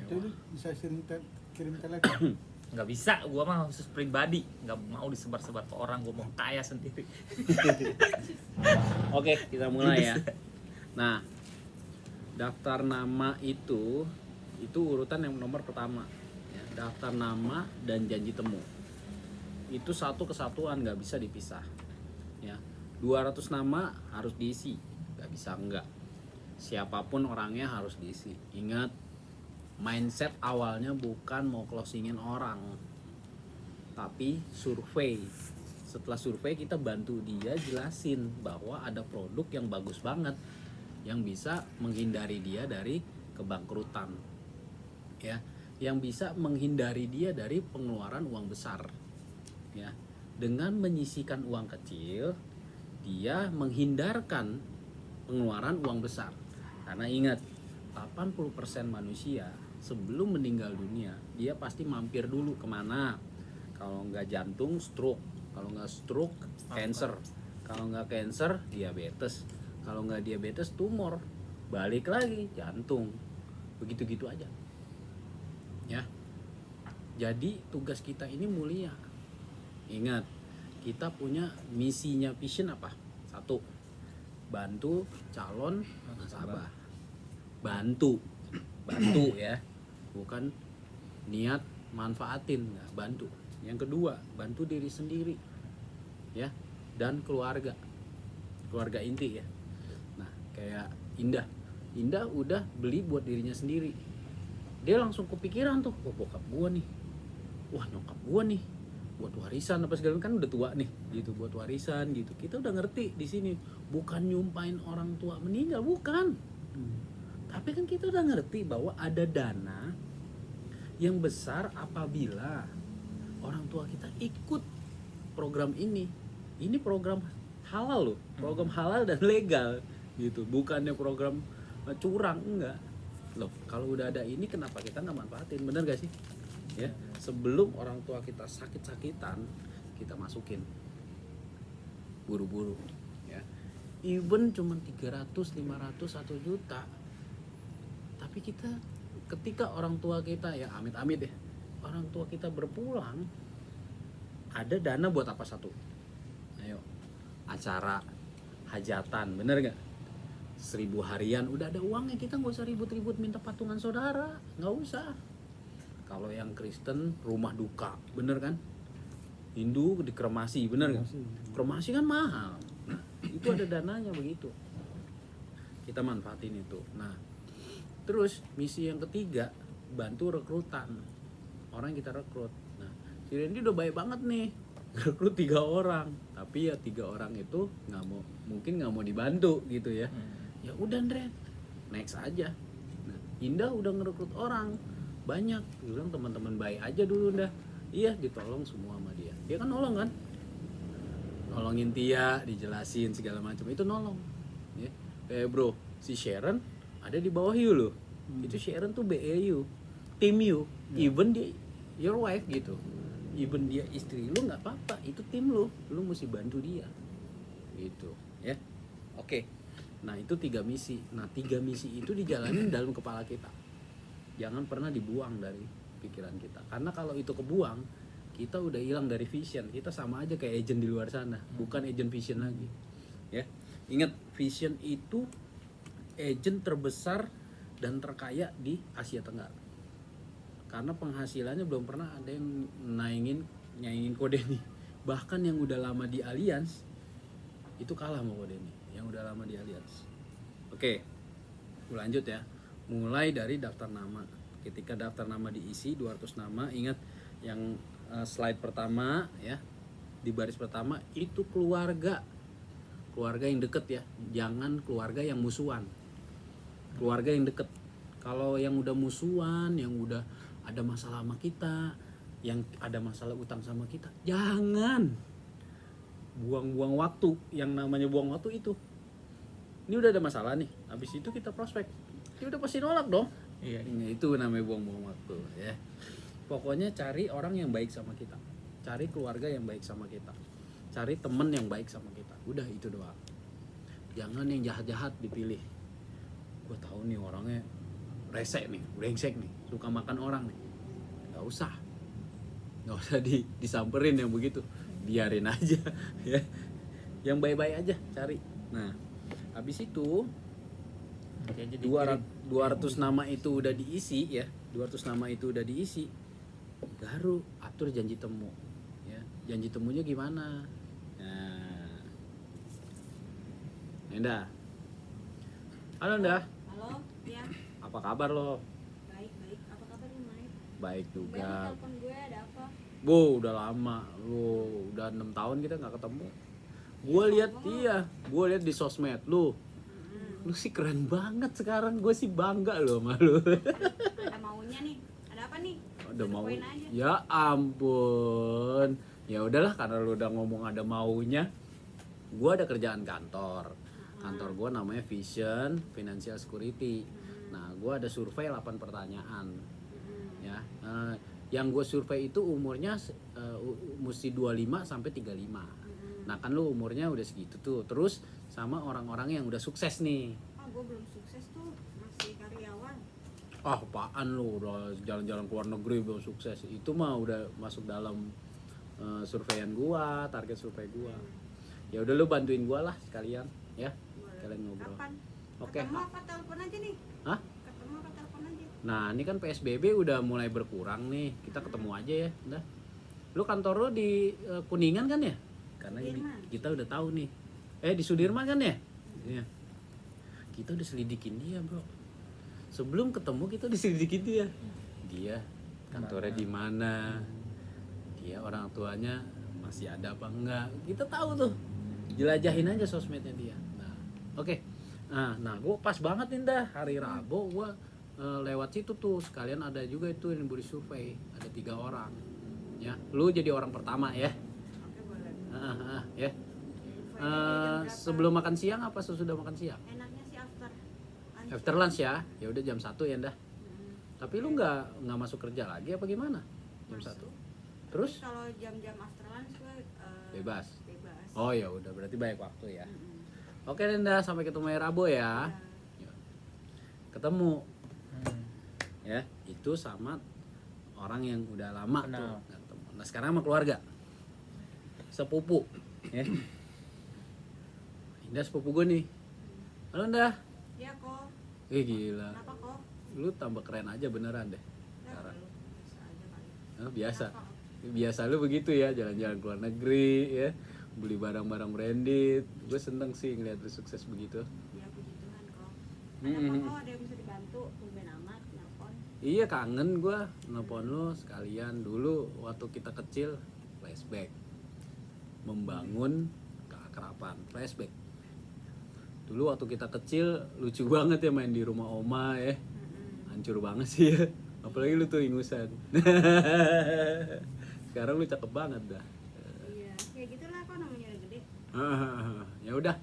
Itu lu bisa kirim telegram. Nggak bisa, gua mah khusus pribadi, nggak mau disebar-sebar ke orang, gua mau kaya sendiri. Oke, kita mulai ya. Nah, daftar nama itu urutan yang nomor pertama ya, daftar nama dan janji temu. Itu satu kesatuan, nggak bisa dipisah ya. 200 nama harus diisi, nggak bisa enggak. Siapapun orangnya harus diisi. Ingat, mindset awalnya bukan mau closingin orang, tapi survei. Setelah survei kita bantu dia jelasin bahwa ada produk yang bagus banget yang bisa menghindari dia dari kebangkrutan ya, yang bisa menghindari dia dari pengeluaran uang besar ya. Dengan menyisihkan uang kecil, dia menghindarkan pengeluaran uang besar. Karena ingat, 80% manusia sebelum meninggal dunia dia pasti mampir dulu kemana? Kalau nggak jantung, stroke. Kalau nggak stroke, cancer. Kalau nggak cancer, diabetes. Kalau nggak diabetes, tumor. Balik lagi, jantung. Begitu-gitu aja ya. Jadi tugas kita ini mulia. Ingat, kita punya misinya Vision apa? Satu, bantu calon nasabah. Bantu ya, bukan niat manfaatin, nggak, bantu. Yang kedua, bantu diri sendiri ya, dan keluarga inti ya. Nah, kayak Indah udah beli buat dirinya sendiri, dia langsung kepikiran tuh, oh bokap gua nih, wah nyokap gua nih, buat warisan apa segala, kan udah tua nih gitu, buat warisan gitu. Kita udah ngerti di sini, bukan nyumpain orang tua meninggal, bukan. Tapi kan kita udah ngerti bahwa ada dana yang besar apabila orang tua kita ikut program ini. Ini program halal loh, program halal dan legal gitu, bukannya program curang, enggak. Loh, kalau udah ada ini kenapa kita nggak manfaatin, bener gak sih? Ya, sebelum orang tua kita sakit-sakitan, kita masukin buru-buru ya. Even cuma 300, 500, 1 juta. Tapi kita, ketika orang tua kita ya amit-amit ya, orang tua kita berpulang, ada dana buat apa? Satu, ayo, acara hajatan, bener gak? 1000 harian udah ada uangnya, kita nggak usah ribut-ribut minta patungan saudara, nggak usah. Kalau yang Kristen rumah duka, bener kan? Hindu dikremasi, bener kan? Kremasi kan mahal. Nah, itu ada dananya begitu. Kita manfaatin itu. Nah, terus misi yang ketiga, bantu rekrutan. Orang yang kita rekrut. Nah, si Randy udah baik banget nih, rekrut 3 orang. Tapi ya 3 orang itu mungkin nggak mau dibantu gitu ya. Ya udah Ndre, next aja. Nah, Indah udah ngerekrut orang banyak, bilang teman-teman baik aja dulu dah. Iya, ditolong semua sama dia. Dia kan nolong kan, nolongin Tia, dijelasin segala macam, itu nolong ya. Bro, si Sharon ada di bawah you loh. Itu Sharon tuh BAU, tim you, even dia your wife gitu, even dia istri lu nggak apa-apa, itu tim lu mesti bantu dia gitu ya. Oke. Nah, itu 3 misi. Nah, 3 misi itu dijalanin dalam kepala kita. Jangan pernah dibuang dari pikiran kita. Karena kalau itu kebuang, kita udah hilang dari Vision. Kita sama aja kayak agent di luar sana, bukan agent Vision lagi. Ya. Ingat, Vision itu agent terbesar dan terkaya di Asia Tenggara. Karena penghasilannya belum pernah ada yang nyaingin Kodeni. Bahkan yang udah lama di Allianz itu kalah sama Kodeni, yang udah lama di Allianz. Oke, lanjut ya. Mulai dari daftar nama. Ketika daftar nama diisi 200 nama, ingat yang slide pertama ya, di baris pertama itu keluarga yang deket ya, jangan keluarga yang musuhan. Keluarga yang deket. Kalau yang udah musuhan, yang udah ada masalah sama kita, yang ada masalah utang sama kita, jangan buang-buang waktu. Yang namanya buang waktu itu, ini udah ada masalah nih, habis itu kita prospek, dia udah pasti nolak dong. Iya. Itu namanya buang-buang waktu ya. Pokoknya cari orang yang baik sama kita, cari keluarga yang baik sama kita, cari temen yang baik sama kita, udah itu doang. Jangan yang jahat-jahat dipilih. Gue tahu nih orangnya rese nih, brengsek nih, suka makan orang nih, nggak usah disamperin yang begitu, biarin aja ya, yang baik-baik aja cari. Nah habis itu Nanti aja 200 nama itu udah diisi ya, 200 nama itu udah diisi, baru atur janji temu ya. Janji temunya gimana? Nah, Nenda, halo Nda, Halo, ya. apa kabar lo? Baik, baik. Apa kabarnya, Mike? Baik Gue juga. telepon gue ada apa? Bu, udah lama, lu udah 6 tahun kita nggak ketemu. Gue lihat gue lihat di sosmed lu sih keren banget sekarang, gue sih bangga lo sama lu. Ada maunya nih. Ada apa nih? Ada mau? Poin aja. Ya ampun. Ya udahlah, karena lu udah ngomong ada maunya. Gua ada kerjaan kantor. Kantor gua namanya Vision Financial Security. Nah, gua ada survei 8 pertanyaan. Ya. Yang gue survei itu umurnya mesti 25 sampai 35. Nah, kan lu umurnya udah segitu tuh. Terus sama orang-orang yang udah sukses nih. Oh, gue belum sukses tuh. Masih karyawan. Ah, apaan lu udah jalan-jalan ke luar negeri belum sukses. Itu mah udah masuk dalam surveian gua, target survei gua. Ya udah lu bantuin gua lah sekalian ya. Boleh. Kalian ngobrol. Kapan? Oke. Ketemu apa telepon aja nih? Hah? Ketemu apa telepon aja? Nah, ini kan PSBB udah mulai berkurang nih. Kita ketemu aja ya, udah. Lu kantor lu di Kuningan kan ya? Karena Sudirman. kita udah tahu nih. Di Sudirman kan ya? Iya. Kita udah selidikin dia, Bro. Sebelum ketemu kita udah selidikin dia. Dia kantornya di mana? Dia orang tuanya masih ada apa enggak? Kita tahu tuh. Jelajahin aja sosmednya dia. Nah, oke. Nah, gua pas banget nih dah hari Rabu gua lewat situ tuh, sekalian ada juga itu yang beri survei, ada 3 orang ya, lu jadi orang pertama ya. Oke, boleh. Ya. Infonya jam berapa? Sebelum makan siang apa sesudah makan siang? Enaknya sih after. After lunch ya. Ya udah jam 1 ya dah. Hmm. Tapi lu nggak masuk kerja lagi apa gimana? Jam 1. Masuk. Terus Kalau jam-jam after lunch gue bebas. bebas. Oh ya udah, berarti banyak waktu ya. Mm-mm. Oke Nenda, sampai ketemu ya Rabu ya. Ya. Ketemu ya, itu sama orang yang udah lama Kenal. tuh nggak ketemu. Nah sekarang sama keluarga, sepupu ya. Indah sepupu gue nih. Halo Indah. Ya kok. Gila, Kenapa kok? lu tambah keren aja beneran deh Ya, sekarang. biasa aja kali. Biasa, Kenapa? biasa lu begitu ya, jalan-jalan ke luar negeri ya, beli barang-barang branded. Gue seneng sih ngeliat lu sukses begitu. Ya puji Tuhan kok. Ada apa Hmm. kok? Ada yang bisa dibantu? Tumben amat nelpon. Iya, kangen gue nelpon lu sekalian. Dulu waktu kita kecil, flashback, membangun keakraban, flashback. Dulu waktu kita kecil lucu banget ya main di rumah oma ya, hancur banget sih ya. Apalagi lu tuh ingusan. Sekarang lu cakep banget dah. Iya, ya gitulah kok namanya udah gede. Ya udah,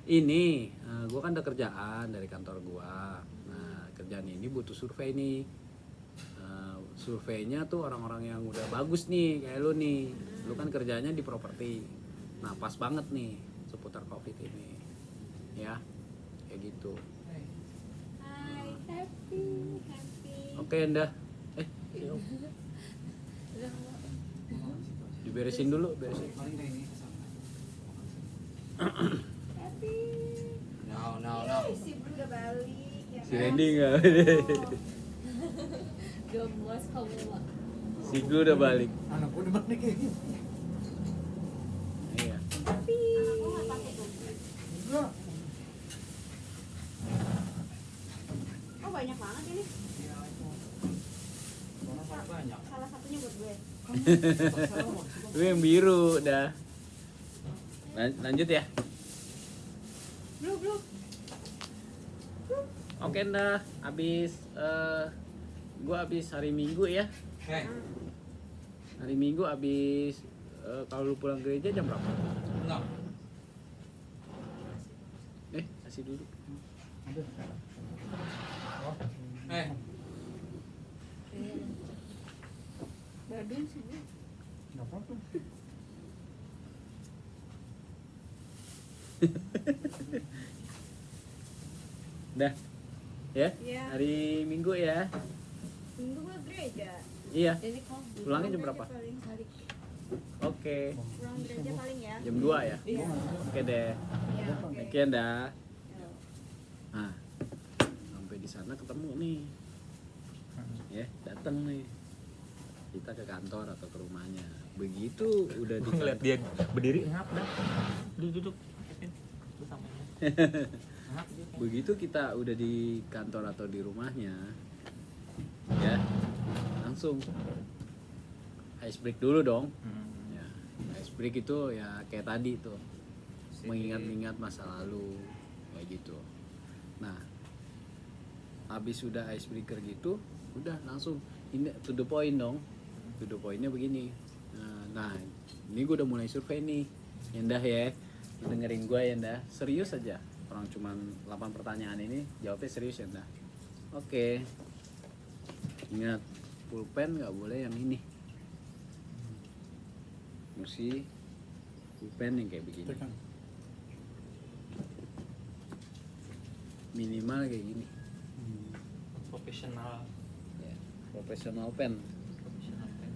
ini gue kan ada kerjaan dari kantor gua. Nah kerjaan ini butuh survei nih. Surveinya tuh orang-orang yang udah bagus nih kayak lu nih. Lu kan kerjanya di properti. Nah pas banget nih seputar covid ini. Ya kayak gitu. Hai, happy. Oke Nda. Diberesin dulu, beresin. Happy. No. Si Bro udah balik. Ya Si kan? Randy enggak? Gemes kamu Mak. Si Glu udah balik. Anak gue udah balik kayak gitu. Iya. Happy. Anakku nggak pakai topi. Enggak. Oh banyak banget ini. Banyak. Salah satunya buat gue. Lu yang biru dah. Lanjut ya. Bro. Oke Nda, abis gua abis hari Minggu ya. Hari Minggu abis kalau lu pulang gereja jam berapa? Enggak. Kasih dulu. Aduh. Badun sih gue. Enggak apa-apa. Dah. Ya, Iya. hari Minggu ya. Minggu gue gereja. Iya. Jadi kalau Pulangnya jam berapa? Paling balik. Oke. Pulang gereja paling ya. Jam 2 ya. Iya. Oke deh. Iya, oke. Sekian dah. Ya. Nah, sampai di sana ketemu nih. Ya, datang nih. Kita ke kantor atau ke rumahnya. Begitu udah di Gue ngeliat dia berdiri ngap dah. Duduk. Lu sama ini. Ngap dia. Begitu kita udah di kantor atau di rumahnya, ya, langsung ice break dulu dong. Ya, ice break itu ya kayak tadi tuh, mengingat-ingat masa lalu kayak gitu. Nah, habis udah ice breaker gitu, udah langsung ini to the point dong. To the pointnya begini. Nah, ini gue udah mulai survei nih, Yendah ya, lu dengerin gue Yendah, serius aja. Orang cuman 8 pertanyaan ini jawabnya serius Yendah. Oke. Ingat, pulpen nggak boleh yang ini. Mesti pulpen yang kayak begini. Tekan. Minimal kayak gini. Profesional. Ya, professional pen. Profesional pen.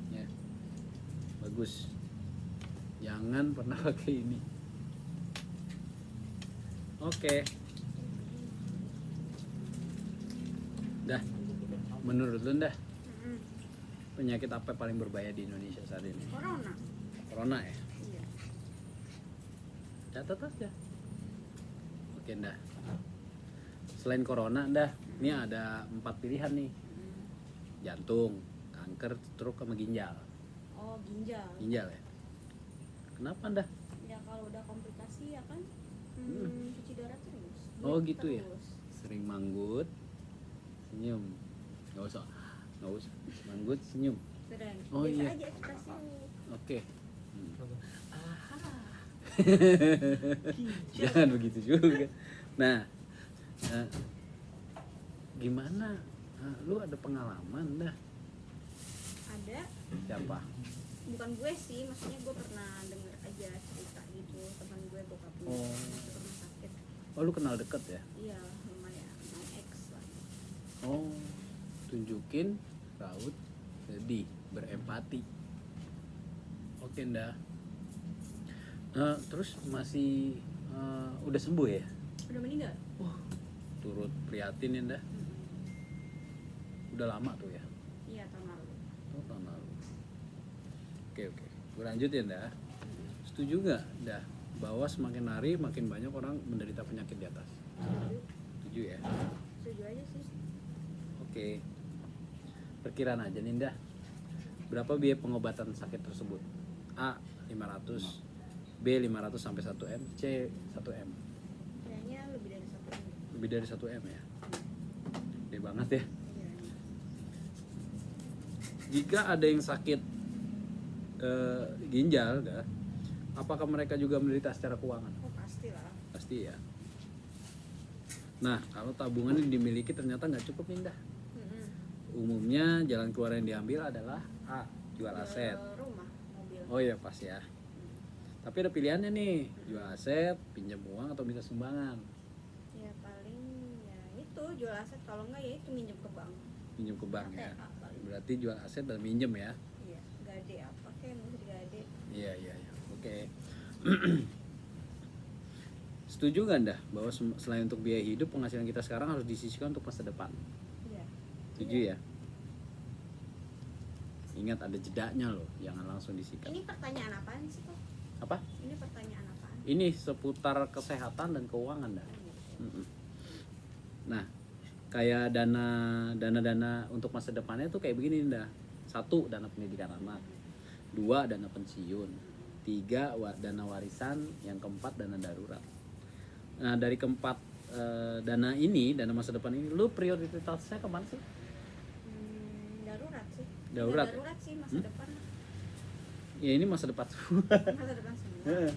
Ya, bagus. Jangan pernah pakai ini. Oke. Dah, menurut lu dah Mm-mm. penyakit apa yang paling berbahaya di Indonesia saat ini? Corona. Corona ya? Iya. Catat aja. Oke dah. Selain corona dah, ini ada 4 pilihan nih. Mm. Jantung, kanker, stroke sama ginjal. Oh, ginjal. Ginjal ya. Kenapa dah? Ya kalau udah komplikasi ya kan cuci darah terus. Oh Diet gitu ya. terus. Sering manggut, senyum. Nggak usah. Manggut, senyum. Sering. Oh, Biasa iya. aja ekspresi. Oke. Aha. Jangan begitu juga. Nah, gimana? Lu ada pengalaman dah? Ada. Siapa? Bukan gue sih, maksudnya gue pernah denger aja cerita gitu teman gue bokapnya Oh. masuk rumah sakit. Oh, lu kenal deket ya? Iya, lumayan, my ex lah. Oh, tunjukin raut sedih, berempati. Oke ndah. Terus masih udah sembuh ya? Udah meninggal? Turut prihatin ya ndah. Udah lama tuh ya? Iya, tahun lalu. Oh, tahun lalu. Oke. Gue lanjut ya ndah. Setuju nggak dah bahwa semakin hari makin banyak orang menderita penyakit di atas? Setuju. Setuju ya? Setuju aja sih. Oke. Perkiraan aja nih dah. Berapa biaya pengobatan sakit tersebut? A 500, B 500 sampai 1 M, C 1 M. Kayaknya lebih dari 1 minggu. Lebih dari 1 M ya. Gede banget ya. Iya. Jika ada yang sakit ginjal dah, apakah mereka juga menderita secara keuangan? Oh, pastilah. Pasti ya. Nah, kalau tabungan yang dimiliki ternyata nggak cukup nih dah. Mm-mm. Umumnya jalan keluar yang diambil adalah A. Jual aset. Rumah, mobil. Oh iya pas ya. Tapi ada pilihannya nih, jual aset, pinjam uang atau minta sumbangan. Ya paling ya itu jual aset, kalau enggak ya itu minjem ke bank. Minjem ke bank ya. KTA paling. Berarti jual aset dan minjem ya. Iya, gade apa kayak mesti gade. Iya. Oke. Setuju nggak anda bahwa selain untuk biaya hidup, penghasilan kita sekarang harus disisihkan untuk masa depan? Iya. Setuju ya? Ingat ada jedanya loh, jangan langsung disikat. Ini pertanyaan apaan sih kok? Apa? Ini pertanyaan apaan? Ini seputar kesehatan dan keuangan dah. Mm-mm. Nah, kayak dana untuk masa depannya tuh kayak begini dah. 1, dana pendidikan anak. 2, dana pensiun. 3, dana warisan. Yang keempat, dana darurat. Nah, dari keempat dana ini, dana masa depan ini, lu prioritasnya kemana sih? Darurat sih. Darurat. Darurat sih masa depan. Ya ini masa depan. Masa depan semua. Ya,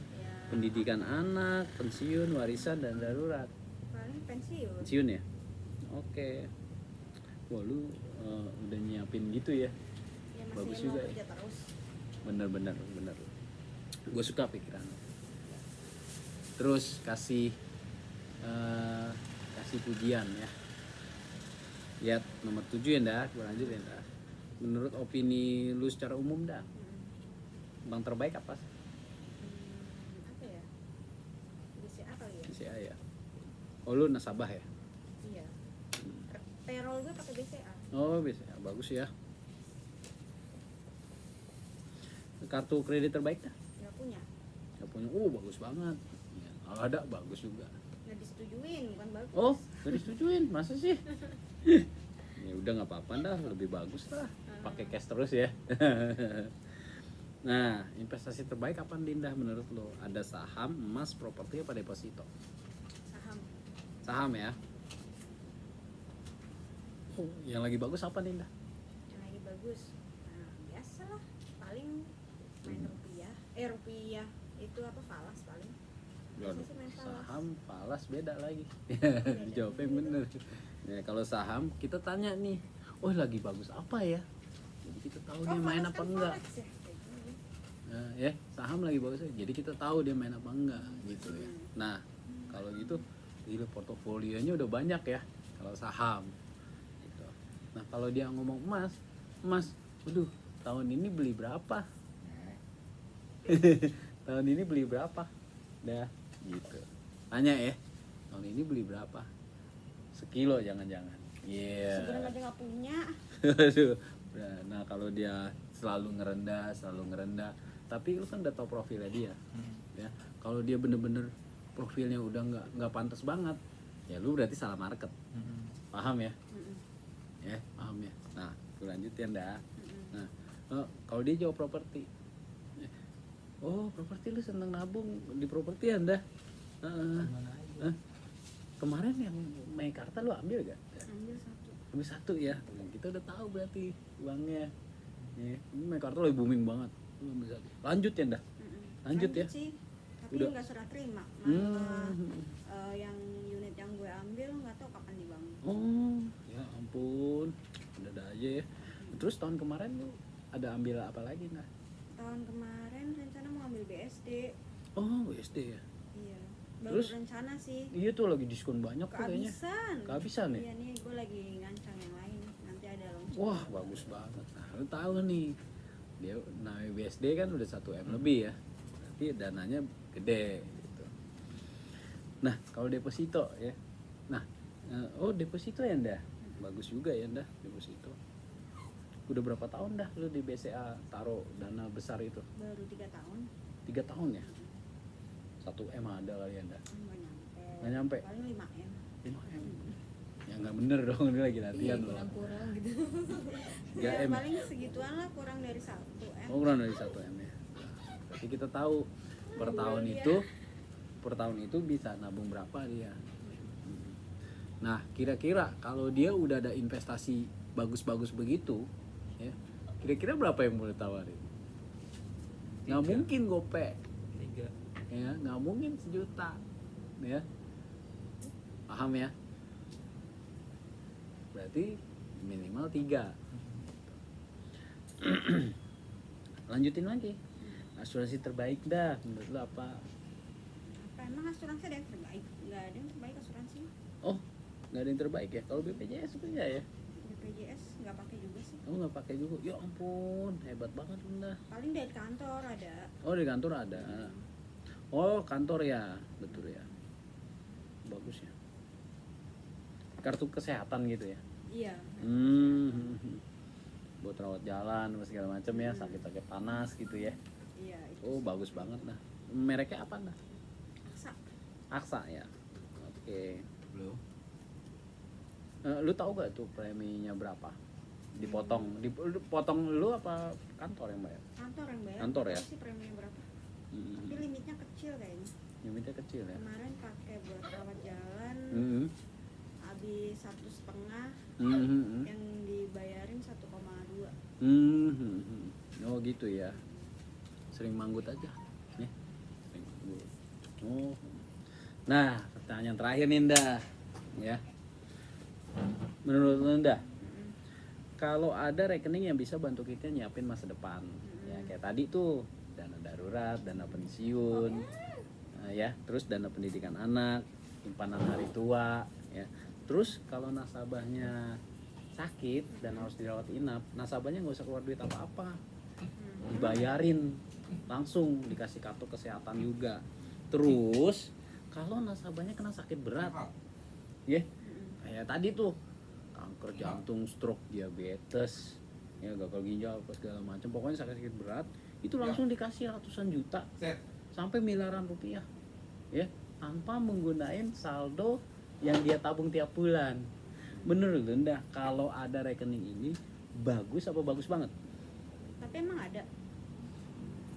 Pendidikan anak, pensiun, warisan, dan darurat. paling pensiun. Pensiun ya? Oke. Wah lu udah nyiapin gitu ya? Ya masih Bagus mau juga ya. kerja terus. Bener. Gue suka pikiran. Terus kasih kasih pujian ya. Lihat nomor 7 ya dah, gue lanjut ya dah. Menurut opini lu secara umum dah, bank terbaik apa sih? Apa ya? BCA kali ya? BCA ya. Oh lu nasabah ya? Iya. Payroll gue pakai BCA. Oh BCA bagus ya. Kartu kredit terbaik dah? Nggak punya. Gak punya. Bagus banget. Ya, kalau ada bagus juga. Nggak disetujuin, bukan bagus. Oh gak disetujuin, masa sih? Ya udah nggak apa-apa dah, lebih bagus lah. Pakai cash terus ya. Nah, investasi terbaik apa Dinda menurut lo? Ada saham, emas, properti apa deposito? Saham. Saham ya. Yang lagi bagus apa Dinda? Yang lagi bagus. Nah, biasalah. Paling main rupiah. Rupiah itu apa falas paling. Waduh, Biasanya sih main falas. saham, falas beda lagi. Jawabnya yang bener. Ya, kalau saham kita tanya nih, oh lagi bagus apa ya? Jadi kita tahu dia main falas apa kan enggak. forex ya? Kayak gini. Nah, ya saham lagi bagus ya. Jadi kita tahu dia main apa enggak gitu ya. Nah kalau gitu, jadi portofolionya udah banyak ya kalau saham. Gitu. Nah kalau dia ngomong emas, waduh tahun ini beli berapa? Tahun ini beli berapa? Dah gitu. Tanya ya, tahun ini beli berapa? Sekilo jangan-jangan. Iya. Sebenarnya aja nggak punya. Aduh. Nah kalau dia selalu ngerendah, tapi lu kan udah tahu profilnya dia, ya. Kalau dia bener-bener profilnya udah nggak pantas banget, ya lu berarti salah market, paham ya? Ya paham ya. Nah gue lanjutin dah. Nah kalau dia jawab properti, oh properti lu seneng nabung di properti anda. Kemarin yang Meikarta lu ambil gak? Ambil 1. Ambil 1 ya. Nah, kita udah tahu berarti uangnya. Ya, ini Meikarta lagi booming banget. Lu ambil 1. Lanjut ya dah. Lanjut ya. Sih, tapi Udah. nggak serah terima. Malah yang unit yang gue ambil nggak tahu kapan dibangun. Oh, ya ampun. Udah aja ya. Terus tahun kemarin lu ada ambil apa lagi nggak? Tahun kemarin rencana mau ambil BSD. Oh, BSD ya. Iya. Baru Terus? rencana sih. Iya tuh lagi diskon banyak tuh kayaknya. Kehabisan ya? Iya nih, gue lagi ngancang yang lain. Nanti ada launching. Wah, bagus banget. Nah, lu tahu nih. Dia namanya BSD kan udah 1 M lebih ya. Berarti dananya gede gitu. Nah, kalau deposito ya. Nah, deposito ya ndah. Bagus juga ya ndah deposito. Udah berapa tahun dah lu di BCA taruh dana besar itu? Baru 3 tahun. 3 tahun ya? 1 M ada kali ya ndah. Nggak nyampe. Paling 5 M. 5 M. Ya nggak bener dong, ini lagi latihan loh. kurang gitu. 3 Ya M. paling segituan lah, kurang dari 1 M. Oh, kurang dari 1 M ya. Berarti kita tahu per tahun itu bisa nabung berapa dia. Nah, kira-kira kalau dia udah ada investasi bagus-bagus begitu, ya, kira-kira berapa yang boleh tawarin? Nggak 3. mungkin gope, 3. ya, nggak mungkin 1 juta, ya, paham ya? Berarti minimal 3. Lanjutin lagi. Asuransi terbaik dah menurut lo apa? Apa emang asuransi ada yang terbaik? Nggak ada yang terbaik asuransi. Oh, nggak ada yang terbaik ya. Kalau BPJS punya ya? BPJS nggak pakai juga sih. Kamu nggak pakai juga? Ya ampun, hebat banget bunda. Paling dari kantor ada. Oh di kantor ada. Oh kantor ya, betul ya. Bagus ya. Kartu kesehatan gitu ya? Iya. Buat rawat jalan segala macam ya, sakit-sakit panas gitu ya. Iya. Itu Oh bagus banget nah. Mereknya apa nah? Aksa. Aksa ya. Oke. Belum. Lu tahu gak tuh preminya berapa? Dipotong lu apa kantor yang bayar? Kantor yang bayar. Kantor ya? Tahu sih preminya berapa? Tapi limitnya kecil kayaknya. Limitnya kecil ya. Kemarin pakai buat rawat jalan. Habis 1,5. Yang dibayarin 1,2. Oh gitu ya. Sering manggut aja nih. Sering manggut. Oh. Nah, pertanyaan terakhir nih Nda. Ya. Menurut Nda, kalau ada rekening yang bisa bantu kita nyiapin masa depan, ya kayak tadi tuh dana darurat, dana pensiun, ya, terus dana pendidikan anak, simpanan hari tua ya. Terus kalau nasabahnya sakit dan harus dirawat inap, nasabahnya nggak usah keluar duit apa-apa, dibayarin langsung, dikasih kartu kesehatan juga. Terus kalau nasabahnya kena sakit berat ya, kayak tadi tuh kanker jantung, stroke, diabetes, ya gagal ginjal apa segala macam, pokoknya sakit berat, itu langsung dikasih ratusan juta sampai miliaran rupiah ya, tanpa menggunakan saldo yang dia tabung tiap bulan. Menurut lu Ndah, kalau ada rekening ini bagus apa bagus banget? Tapi emang ada?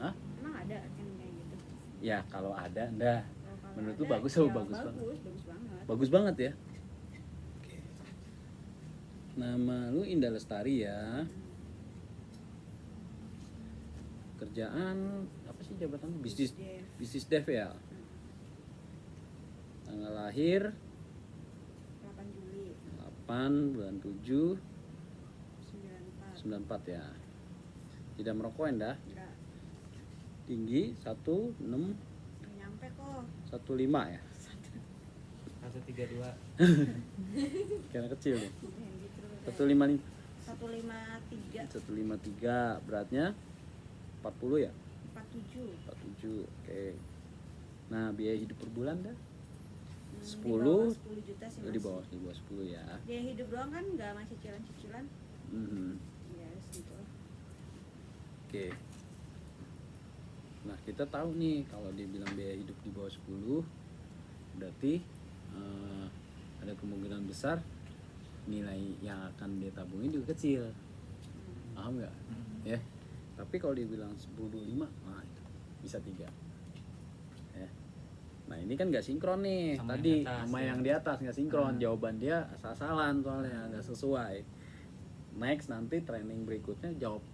Hah? Emang ada yang kayak gitu? Ya kalau ada Ndah, Kalau menurut lu ada, bagus apa ya bagus banget? Bagus banget. Bagus banget ya. Oke. Nama lu Indah Lestari ya. Kerjaan apa sih jabatan? Bisnis dev ya. Tanggal lahir 8 Juli 8 bulan 7 94. 94 ya. Tidak merokok Endah. Enggak Tinggi 16 nyampe kok. 15 ya. 132. Karena kecil nih. Yang gitu. 155 153 153 beratnya 40 ya. 47. 47. Oke. Nah, biaya hidup per bulan dah Di bawah 10 10 juta sih di bawah 10 ya. Biaya hidup doang kan nggak masih cicilan-cicilan. Mhm. Ya gitu. Oke. Nah, kita tahu nih kalau dia bilang biaya hidup di bawah 10 berarti ada kemungkinan besar nilai yang akan dia tabungin juga kecil. Paham nggak? Ya. Tapi kalau dia bilang 10,5, nah itu bisa 3. Ya. Nah, ini kan nggak sinkron nih. Sama Tadi yang di atas, sama ya. yang di atas nggak sinkron. Jawaban dia asal-asalan soalnya nggak sesuai. Next nanti training berikutnya jawab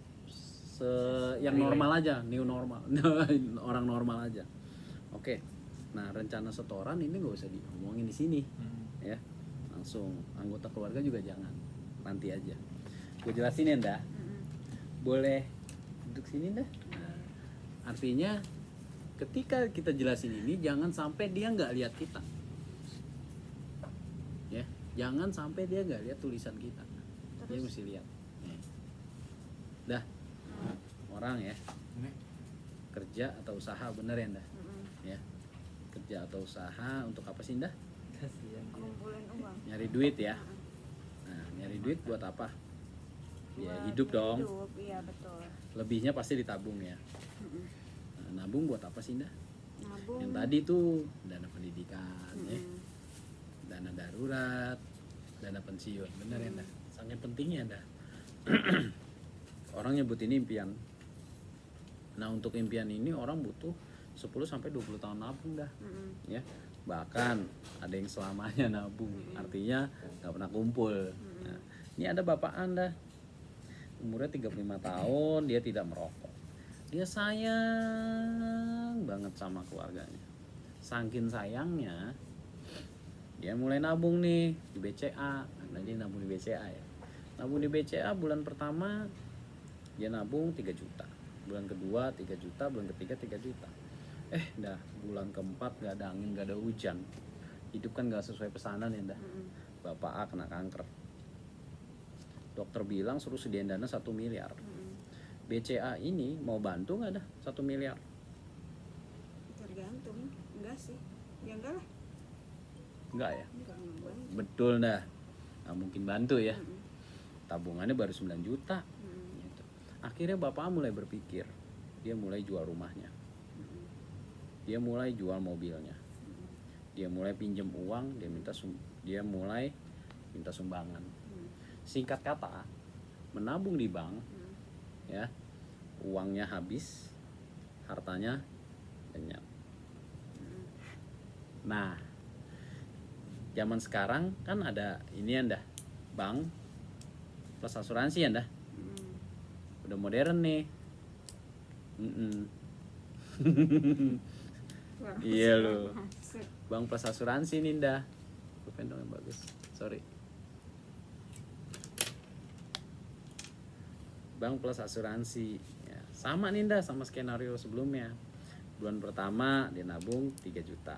yang normal aja, new normal. Orang normal aja. Oke. Nah, rencana setoran ini nggak usah diomongin di sini. Ya. Langsung anggota keluarga juga jangan. Nanti aja. Gue jelasin ya, Ndah. Boleh duduk sini dah. Nah, artinya ketika kita jelasin ini jangan sampai dia nggak lihat kita, ya jangan sampai dia nggak lihat tulisan kita. Dia mesti lihat. Nih. Dah orang ya kerja atau usaha bener ya Ndah? Ya kerja atau usaha untuk apa sih Ndah? Kasihan dia. Ngumpulin uang. Nyari duit ya. Nah nyari duit buat apa? Ya Buat hidup dong. Hidup, iya betul. Lebihnya pasti ditabung ya. Nah, nabung buat apa sih Ndah? Nabung. Yang tadi tuh dana pendidikan, ya, Mm-mm. dana darurat, dana pensiun, bener ya Ndah? Sangat pentingnya Ndah. Orang nyebut ini impian. Nah untuk impian ini orang butuh 10-20 tahun nabung dah, Mm-mm. ya. Bahkan ada yang selamanya nabung, artinya nggak pernah kumpul. Nah, ini ada bapak Anda, umurnya 35 tahun, dia tidak merokok. Dia sayang banget sama keluarganya. Saking sayangnya, dia mulai nabung nih di BCA. Nah, dia nabung di BCA ya. Nabung di BCA bulan pertama dia nabung 3 juta. Bulan kedua 3 juta, bulan ketiga 3 juta. Dah bulan keempat gak ada angin, gak ada hujan. Hidup kan gak sesuai pesanan ya dah. Bapak A kena kanker. Dokter bilang suruh sediain dana 1 miliar. BCA ini mau bantu nggak dah 1 miliar? Tergantung. Enggak sih. Ya enggak lah. Enggak ya? Enggak mau bantu. Betul dah. Nggak mungkin bantu ya. Tabungannya baru 9 juta. Gitu. Akhirnya bapak mulai berpikir. Dia mulai jual rumahnya. Dia mulai jual mobilnya. Dia mulai pinjam uang. Dia mulai minta sumbangan. Singkat kata, menabung di bank, ya, uangnya habis, hartanya lenyap. Nah, zaman sekarang kan ada ini Anda, bank plus asuransi Anda. Udah modern nih. Iya loh. Bank plus asuransi nih Ndah. Bukan dong yang bagus. Sorry. Bank plus asuransi ya, sama nih Ndah sama skenario sebelumnya. Bulan pertama dia nabung 3 juta.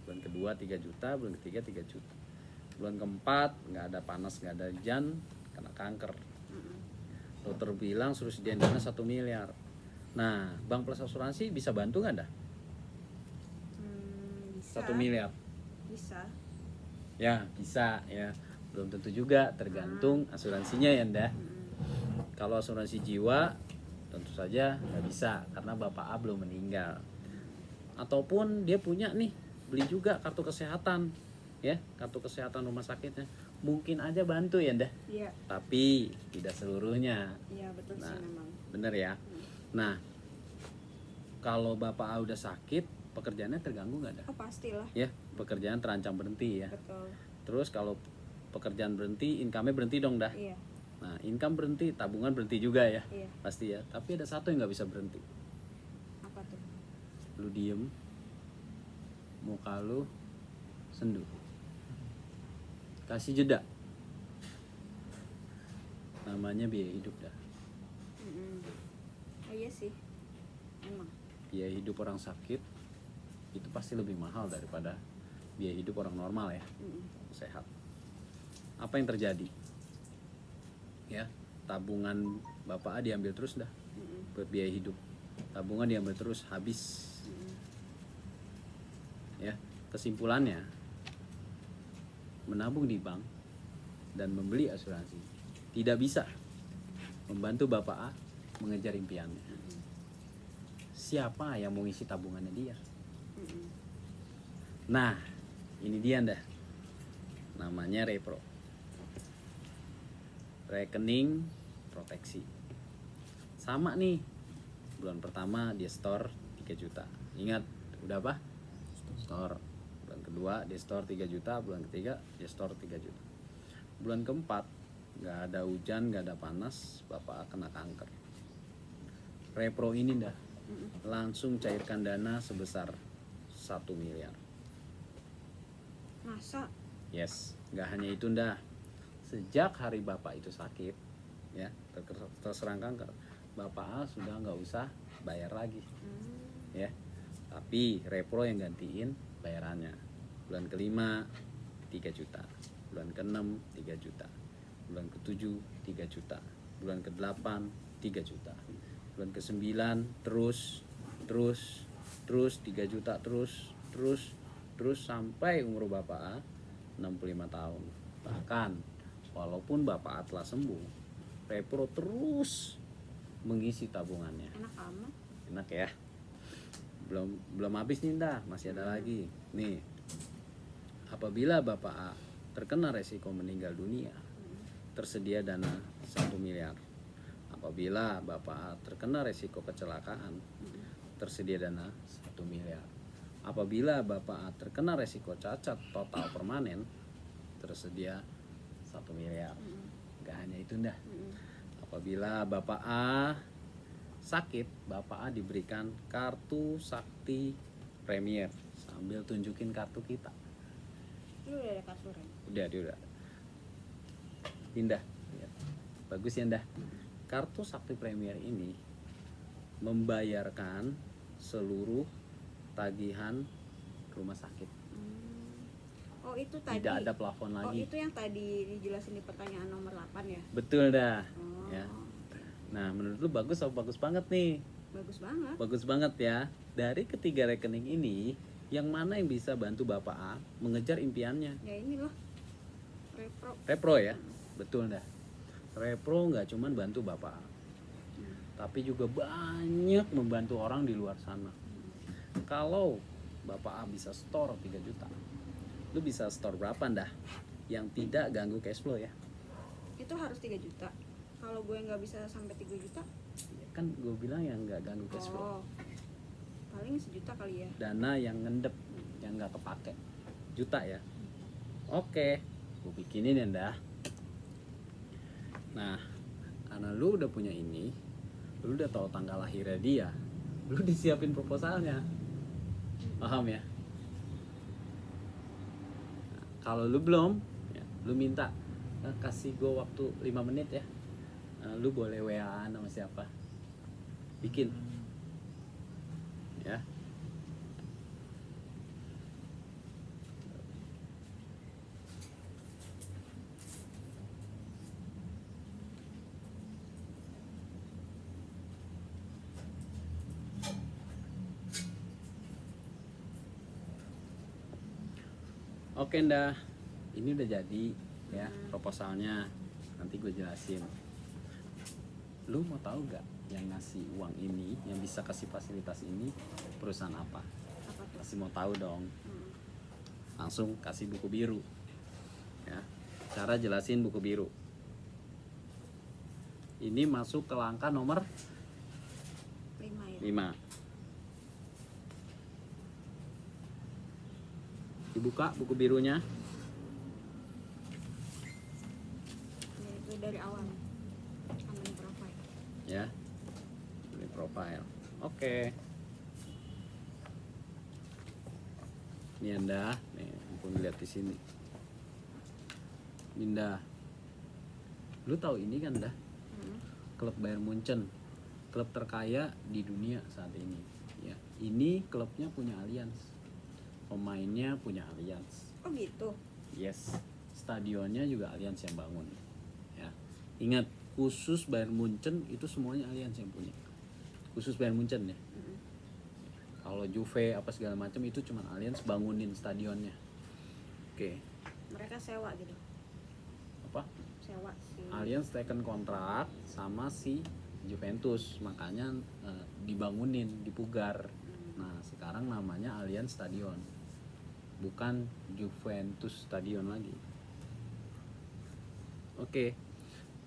bulan kedua 3 juta, bulan ketiga 3 juta, bulan keempat nggak ada panas, nggak ada hujan, kena kanker. Dokter bilang suruh sediain dana 1 miliar. Nah, Bank Plus Asuransi bisa bantu nggak dah? Bisa. 1 miliar? Bisa. Ya bisa ya, belum tentu juga, tergantung asuransinya ya ndah. Kalau asuransi jiwa tentu saja nggak bisa karena bapak A belum meninggal. Ataupun dia punya nih, beli juga kartu kesehatan ya, kartu kesehatan rumah sakitnya, mungkin aja bantu ya ndah. Iya. Tapi tidak seluruhnya. Iya betul Nah, sih memang. bener ya. Nah, kalau bapak A udah sakit, pekerjaannya terganggu nggak dah? Oh pastilah. Ya, pekerjaan terancam berhenti ya. Betul. Terus kalau pekerjaan berhenti, income-nya berhenti dong dah. Iya. Nah, income berhenti, tabungan berhenti juga ya, Iya. pasti ya. Tapi ada satu yang nggak bisa berhenti. Apa tuh? Lu diem, muka lu sendu. Kasih jeda. Namanya biaya hidup dah. Oh iya sih. Emang. Biaya hidup orang sakit itu pasti lebih mahal daripada biaya hidup orang normal ya, sehat. Apa yang terjadi? Ya, tabungan bapak A diambil terus dah buat biaya hidup. Tabungan diambil terus, habis. Ya, kesimpulannya menabung di bank dan membeli asuransi tidak bisa membantu bapak A mengejar impiannya. Siapa yang mau ngisi tabungannya dia? Nah, ini dia ndah. Namanya repro. Rekening proteksi. Sama nih. Bulan pertama dia store 3 juta. Ingat, udah apa? Store. Bulan kedua dia store 3 juta, bulan ketiga dia store 3 juta. Bulan keempat nggak ada hujan, nggak ada panas, bapak kena kanker. Repro ini dah langsung cairkan dana sebesar 1 miliar. Masa? Yes, nggak hanya itu ndah. Sejak hari bapak itu sakit, ya terserang kanker, bapak A sudah nggak usah bayar lagi, ya. Tapi repro yang gantiin bayarannya. Bulan kelima 3 juta, bulan ke-6 3 juta, bulan ke-7 3 juta, bulan ke-8 3 juta, bulan ke-9 terus 3 juta terus sampai umur bapak A 65 tahun. Bahkan walaupun bapak A telah sembuh, repro terus mengisi tabungannya. Enak amat. Enak ya. Belum habis nih dah, masih ada lagi. Nih. Apabila bapak A terkena resiko meninggal dunia, tersedia dana 1 miliar. Apabila bapak A terkena resiko kecelakaan, tersedia dana 1 miliar. Apabila bapak A terkena resiko cacat total permanen, tersedia 1 miliar. Gak hanya itu dah. Apabila bapak A sakit, bapak A diberikan kartu sakti premier. Sambil tunjukin kartu kita. Itu udah ada kasurnya. Udah. Indah. Ya. Bagus ya dah. Kartu sakti premier ini membayarkan seluruh tagihan rumah sakit. Oh itu tadi. Tidak ada plafon Oh lagi. itu yang tadi dijelasin di pertanyaan nomor 8 ya. Betul dah. Oh. Ya. Nah, menurut lu bagus atau bagus banget nih? Bagus banget. Bagus banget ya. Dari ketiga rekening ini, yang mana yang bisa bantu bapak A mengejar impiannya? Ya ini loh. Repro. Repro ya. Betul dah. Repro nggak cuman bantu bapak A, tapi juga banyak membantu orang di luar sana. Kalau bapak A bisa store 3 juta, lu bisa store berapa dah yang tidak ganggu cash flow ya? Itu harus 3 juta. Kalau gue nggak bisa sampai 3 juta, Kan gue bilang yang nggak ganggu cash flow. oh paling 1 juta kali ya. Dana yang ngendep, yang nggak kepake, juta ya. Oke, gue bikinin ya dah. Nah, karena lu udah punya ini, lu udah tahu tanggal lahirnya dia, lu disiapin proposalnya, paham ya? Nah, kalau lu belum, ya, lu minta kasih gue waktu 5 menit ya. Lu boleh WA-an sama siapa, bikin, ya. Oke ndah, ini udah jadi ya proposalnya. Nanti gue jelasin. Lu mau tahu nggak yang ngasih uang ini, yang bisa kasih fasilitas ini perusahaan apa? Apa tuh? Pasti mau tahu dong. Hmm. Langsung kasih buku biru. Ya, cara jelasin buku biru. Ini masuk ke langkah nomor 5 ya. 5. Dibuka buku birunya. Ya, itu dari awal. Company profile. Ya, ini profile. Oke. Ini Anda, nih, ampun lihat di sini. Minda, lu tahu ini kan dah? Hmm. Klub Bayern Munchen, klub terkaya di dunia saat ini. Ya, ini klubnya punya Allianz, pemainnya punya Allianz. Oh gitu. Yes, stadionnya juga Allianz yang bangun. Ya, ingat khusus Bayern Munchen itu semuanya Allianz yang punya. Khusus Bayern Munchen ya. Hmm. Kalau Juve apa segala macam itu cuma Allianz bangunin stadionnya. Oke, Mereka sewa gitu. apa? Sewa sih. Allianz taken kontrak sama si Juventus, makanya dibangunin, dipugar. Nah, sekarang namanya Allianz Stadion, bukan Juventus Stadion lagi. Oke,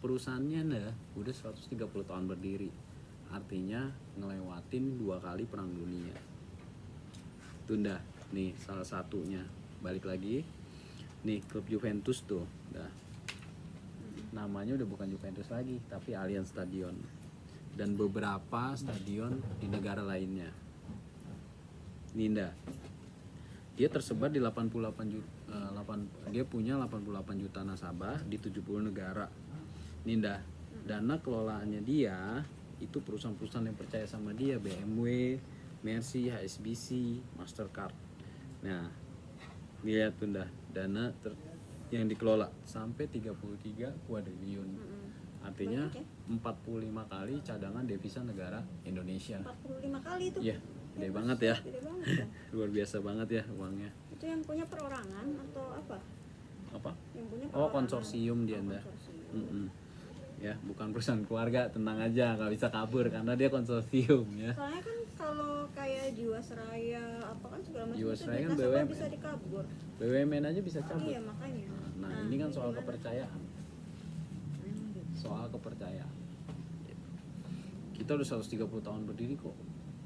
perusahaannya udah 130 tahun berdiri, artinya ngelewatin 2 kali perang dunia. Tunda, nih salah satunya. Balik lagi, nih klub Juventus tuh, namanya udah bukan Juventus lagi, tapi Allianz Stadion. Dan beberapa stadion di negara lainnya. Ninda, dia tersebar di 88 juta, dia punya 88 juta nasabah di 70 negara. Ninda, dana kelolaannya dia itu perusahaan-perusahaan yang percaya sama dia, BMW, Mercy, HSBC, Mastercard. Nah, lihat tuh dah, dana yang dikelola sampai 33 kuadriliun. Artinya Banyak 45 kali cadangan devisa negara Indonesia. 45 kali itu. Iya, gede banget ya. Gede banget ya. Luar biasa banget ya uangnya. Itu yang punya perorangan atau apa? Apa? Yang punya Oh, perorangan. konsorsium dia Anda. Konsorsium. Ya, bukan perusahaan keluarga, tenang aja, nggak bisa kabur karena dia konsorsium ya. Soalnya kan kalau kayak Jiwasraya apa kan segala macam Jiwasraya itu kan nasabah BUMN. bisa dikabur. BUMN aja bisa cabut. Iya makanya. Nah, ini kan soal gimana? kepercayaan. Gitu. Soal kepercayaan. Kita udah 130 tahun berdiri kok,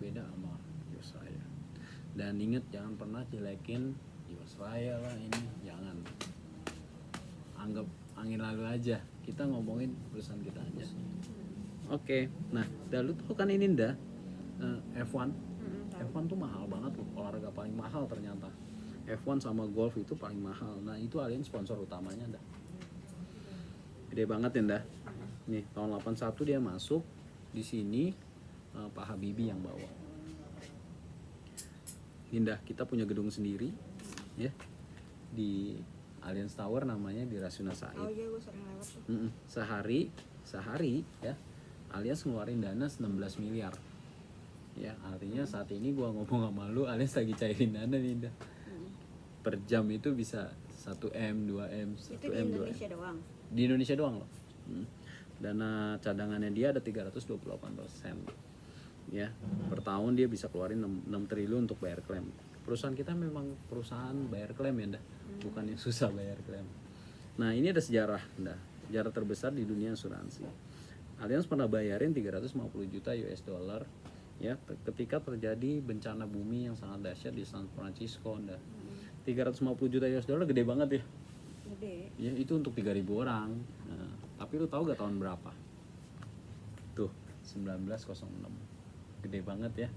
beda sama Jiwasraya. Dan inget jangan pernah jelekin Jiwasraya lah ini, jangan. Anggap angin lalu aja. Kita ngomongin perusahaan kita aja. Oke, nah, lu tahu kan ini Nda, F1. F1 tuh mahal banget loh, olahraga paling mahal ternyata. F1 sama golf itu paling mahal. Nah, itu Allianz sponsor utamanya Nda. Gede banget ya Nda. Nih, tahun 81 dia masuk di sini, Pak Habibie yang bawa. Indah, kita punya gedung sendiri ya di Allianz Tower, namanya di Rasuna Said. Oh iya gue sering lewat tuh. Sehari ya Allianz ngeluarin dana 16 miliar. Ya, artinya saat ini gua ngomong sama lu, Allianz lagi cairin dana nih Indah. Per jam itu bisa 1M, 2M, 1M, Itu di 2M. Indonesia doang. Di Indonesia doang loh. Dana cadangannya dia ada 328%. Ya, per tahun dia bisa keluarin 6 triliun untuk bayar klaim. Perusahaan kita memang perusahaan bayar klaim ya, Ndah. Bukan yang susah bayar klaim. Nah, ini ada sejarah, Ndah. Sejarah terbesar di dunia asuransi. Allianz pernah bayarin 350 juta US dollar ya ketika terjadi bencana bumi yang sangat dahsyat di San Francisco, Ndah. 350 juta US dollar gede banget ya. Gede. Ya, itu untuk 3.000 orang. Nah, tapi lu tahu gak tahun berapa? Tuh, 1906. Gede banget ya.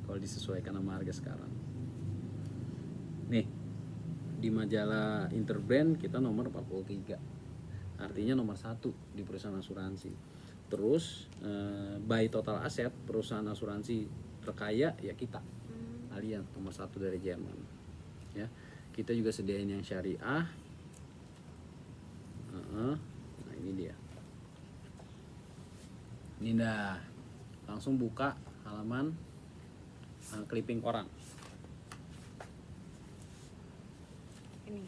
Kalau disesuaikan sama harga sekarang. Nih, di majalah Interbrand kita nomor 43. Artinya nomor 1 di perusahaan asuransi. Terus by total aset perusahaan asuransi terkaya ya kita. Allianz nomor 1 dari Jerman. Ya. Kita juga sediain yang syariah. Nah, ini dia. Ini dah. Langsung buka halaman clipping koran. Ini.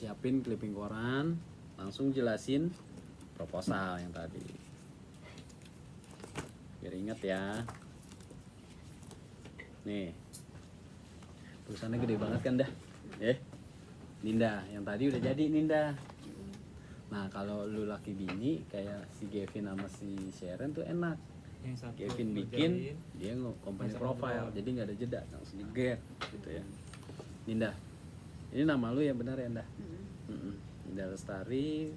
siapin clipping koran, langsung jelasin proposal yang tadi. Biar ingat ya. Nih, tulisannya gede banget kan dah. Ninda, yang tadi udah jadi Ninda. Nah kalau lu laki bini kayak si Gavin sama si Sharon tuh enak. Yang satu Gavin bikin, ngerjain, dia company Langsung profile, ngobrol. jadi nggak ada jeda, langsung di-get gitu ya. Ninda, ini nama lu ya benar ya Nda? Ninda Lestari,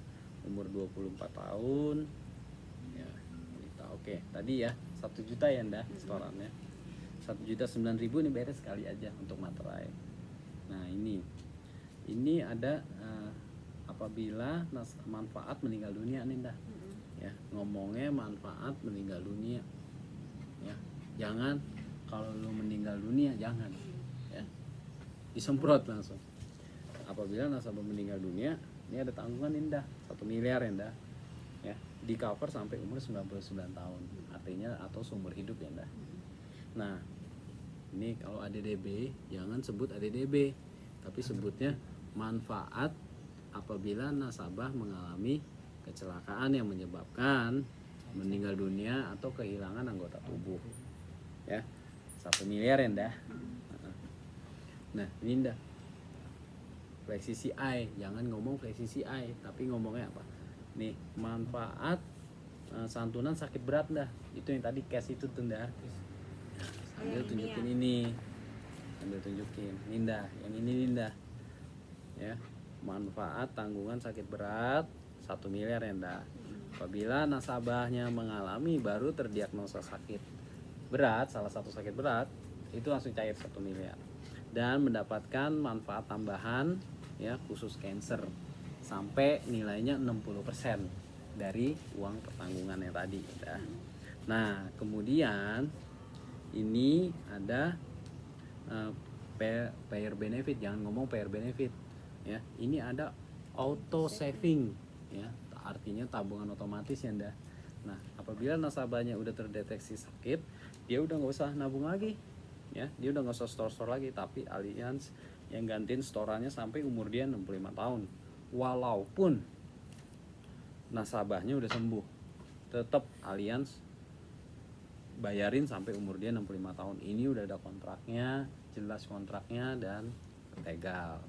umur 24 tahun. Ya, kita oke. Tadi ya 1 juta ya Nda setorannya. 1.009.000 ini beres sekali aja untuk materai. Nah ini ada apabila manfaat meninggal dunia nih Nda. Ya, ngomongnya manfaat meninggal dunia. Ya, jangan kalau lu meninggal dunia jangan. Ya, disemprot langsung. Apabila nasabah meninggal dunia, ini ada tanggungan Indah 1 miliar ya Nda. Ya, di cover sampai umur 99 tahun. Artinya atau seumur hidup ya Nda. Nah, ini kalau ADDB jangan sebut ADDB, tapi sebutnya manfaat apabila nasabah mengalami kecelakaan yang menyebabkan meninggal dunia atau kehilangan anggota tubuh. Ya, 1 miliar ya Nda. Nah, ini Nda. Fleksi CI, jangan ngomong fleksi CI, tapi ngomongnya apa? Nih, manfaat santunan sakit berat Nda. Itu yang tadi cash itu tuh Nda. Sambil tunjukin ini. Sambil tunjukin. Ninda, yang ini Ninda. Ya, manfaat tanggungan sakit berat 1 miliar ya Nda. Apabila nasabahnya mengalami baru terdiagnosa sakit berat, salah satu sakit berat, itu langsung cair 1 miliar. Dan mendapatkan manfaat tambahan ya khusus cancer sampai nilainya 60% dari uang pertanggungannya tadi ya. Nah, kemudian ini ada payer benefit, jangan ngomong payer benefit ya. Ini ada auto saving ya, artinya tabungan otomatis ya Nda. Nah, apabila nasabahnya udah terdeteksi sakit, dia udah nggak usah nabung lagi ya, dia udah nggak usah store lagi, tapi Allianz yang gantiin storannya sampai umur dia 65 tahun walaupun nasabahnya udah sembuh, tetap Allianz bayarin sampai umur dia 65 tahun. Ini udah ada kontraknya, jelas kontraknya dan legal.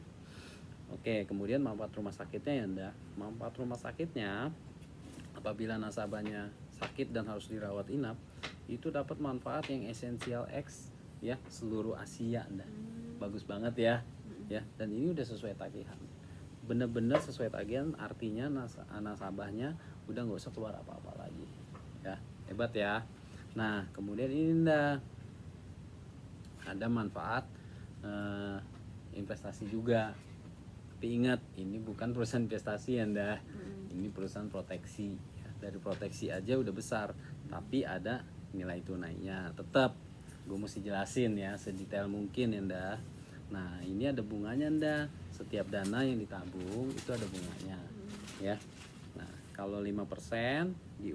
Oke, kemudian manfaat rumah sakitnya ya Nda. Manfaat rumah sakitnya apabila nasabahnya sakit dan harus dirawat inap, itu dapat manfaat yang esensial X ya, seluruh Asia Nda. Bagus banget ya. Ya, dan ini udah sesuai tagihan. Bener-bener sesuai tagihan, artinya nasabahnya udah nggak usah keluar apa-apa lagi. Ya, hebat ya. Nah, kemudian ini Nda, ada manfaat investasi juga. Tapi ingat, ini bukan perusahaan investasi ya Nda. Ini perusahaan proteksi ya. Dari proteksi aja udah besar, tapi ada nilai tunainya. Tetap gue mesti jelasin ya sedetail mungkin ya Nda. Nah, ini ada bunganya Nda. Setiap dana yang ditabung itu ada bunganya ya. Nah, kalau 5% di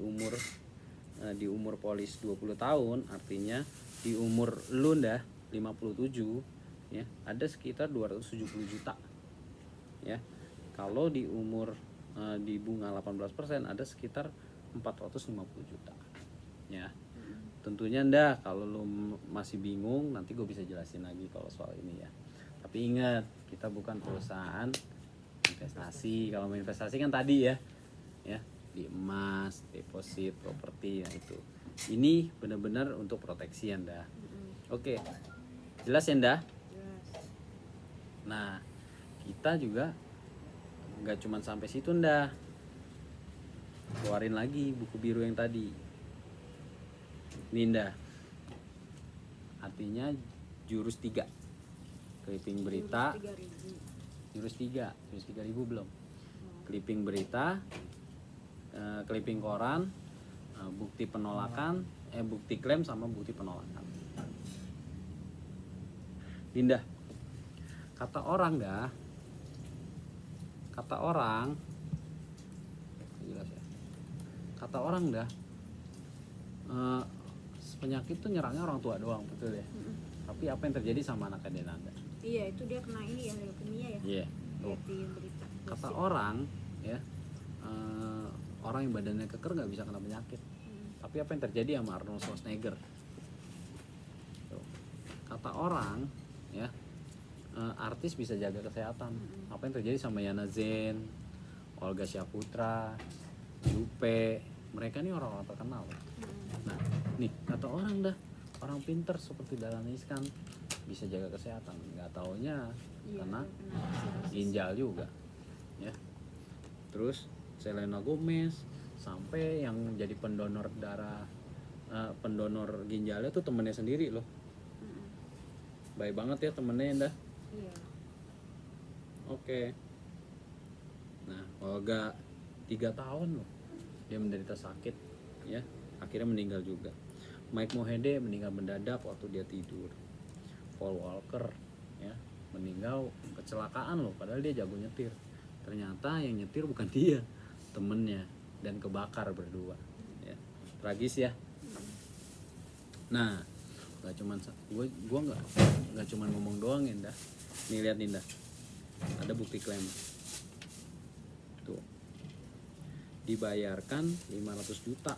umur polis 20 tahun, artinya di umur lu Nda 57 ya, ada sekitar 270 juta. Ya. Kalau di umur di bunga 18% ada sekitar 450 juta. Ya. Tentunya Nda, kalau lu masih bingung nanti gue bisa jelasin lagi kalau soal ini ya. Tapi ingat, kita bukan perusahaan investasi. Kalau mau investasi kan tadi ya. Ya, di emas, deposit, properti ya itu. Ini benar-benar untuk proteksi ya Nda. Oke. Jelas ya Nda? Nah, kita juga nggak cuma sampai situ Nda. Keluarin lagi buku biru yang tadi. Ini Nda. Artinya jurus 3. Clipping berita. Jurus 3 ribu belum. Clipping berita, clipping koran, bukti penolakan, bukti klaim sama bukti penolakan. Dinda, kata orang jelas ya. Kata orang penyakit tuh nyerangnya orang tua doang, betul ya. Tapi apa yang terjadi sama anak Denanda? Iya, itu dia kena ini ya, leukemia ya. Iya. Lihat di berita. Kata orang ya, orang yang badannya keker nggak bisa kena penyakit. Tapi apa yang terjadi sama Arnold Schwarzenegger? Tuh. Kata orang ya, artis bisa jaga kesehatan. Apa yang terjadi sama Yana Zain, Olga Syaputra, Jupe, mereka ini orang-orang terkenal. Nah, nih kata orang dah, orang pinter seperti Dahlan Iskan bisa jaga kesehatan, nggak taunya karena ginjal juga, ya. Terus Selena Gomez sampai yang jadi pendonor darah, pendonor ginjalnya tuh temennya sendiri loh. Baik banget ya temennya dah. Iya. Oke. Nah, Olga 3 tahun loh dia menderita sakit, ya, akhirnya meninggal juga. Mike Mohede meninggal mendadak waktu dia tidur. Paul Walker ya meninggal kecelakaan loh, padahal dia jago nyetir. Ternyata yang nyetir bukan dia, temennya, dan kebakar berdua. Ya. Tragis ya. Nah, nggak cuman gue nggak cuman ngomong doang ya, Indah. Nih lihat Indah, ada bukti klaim. Tuh, dibayarkan 500 juta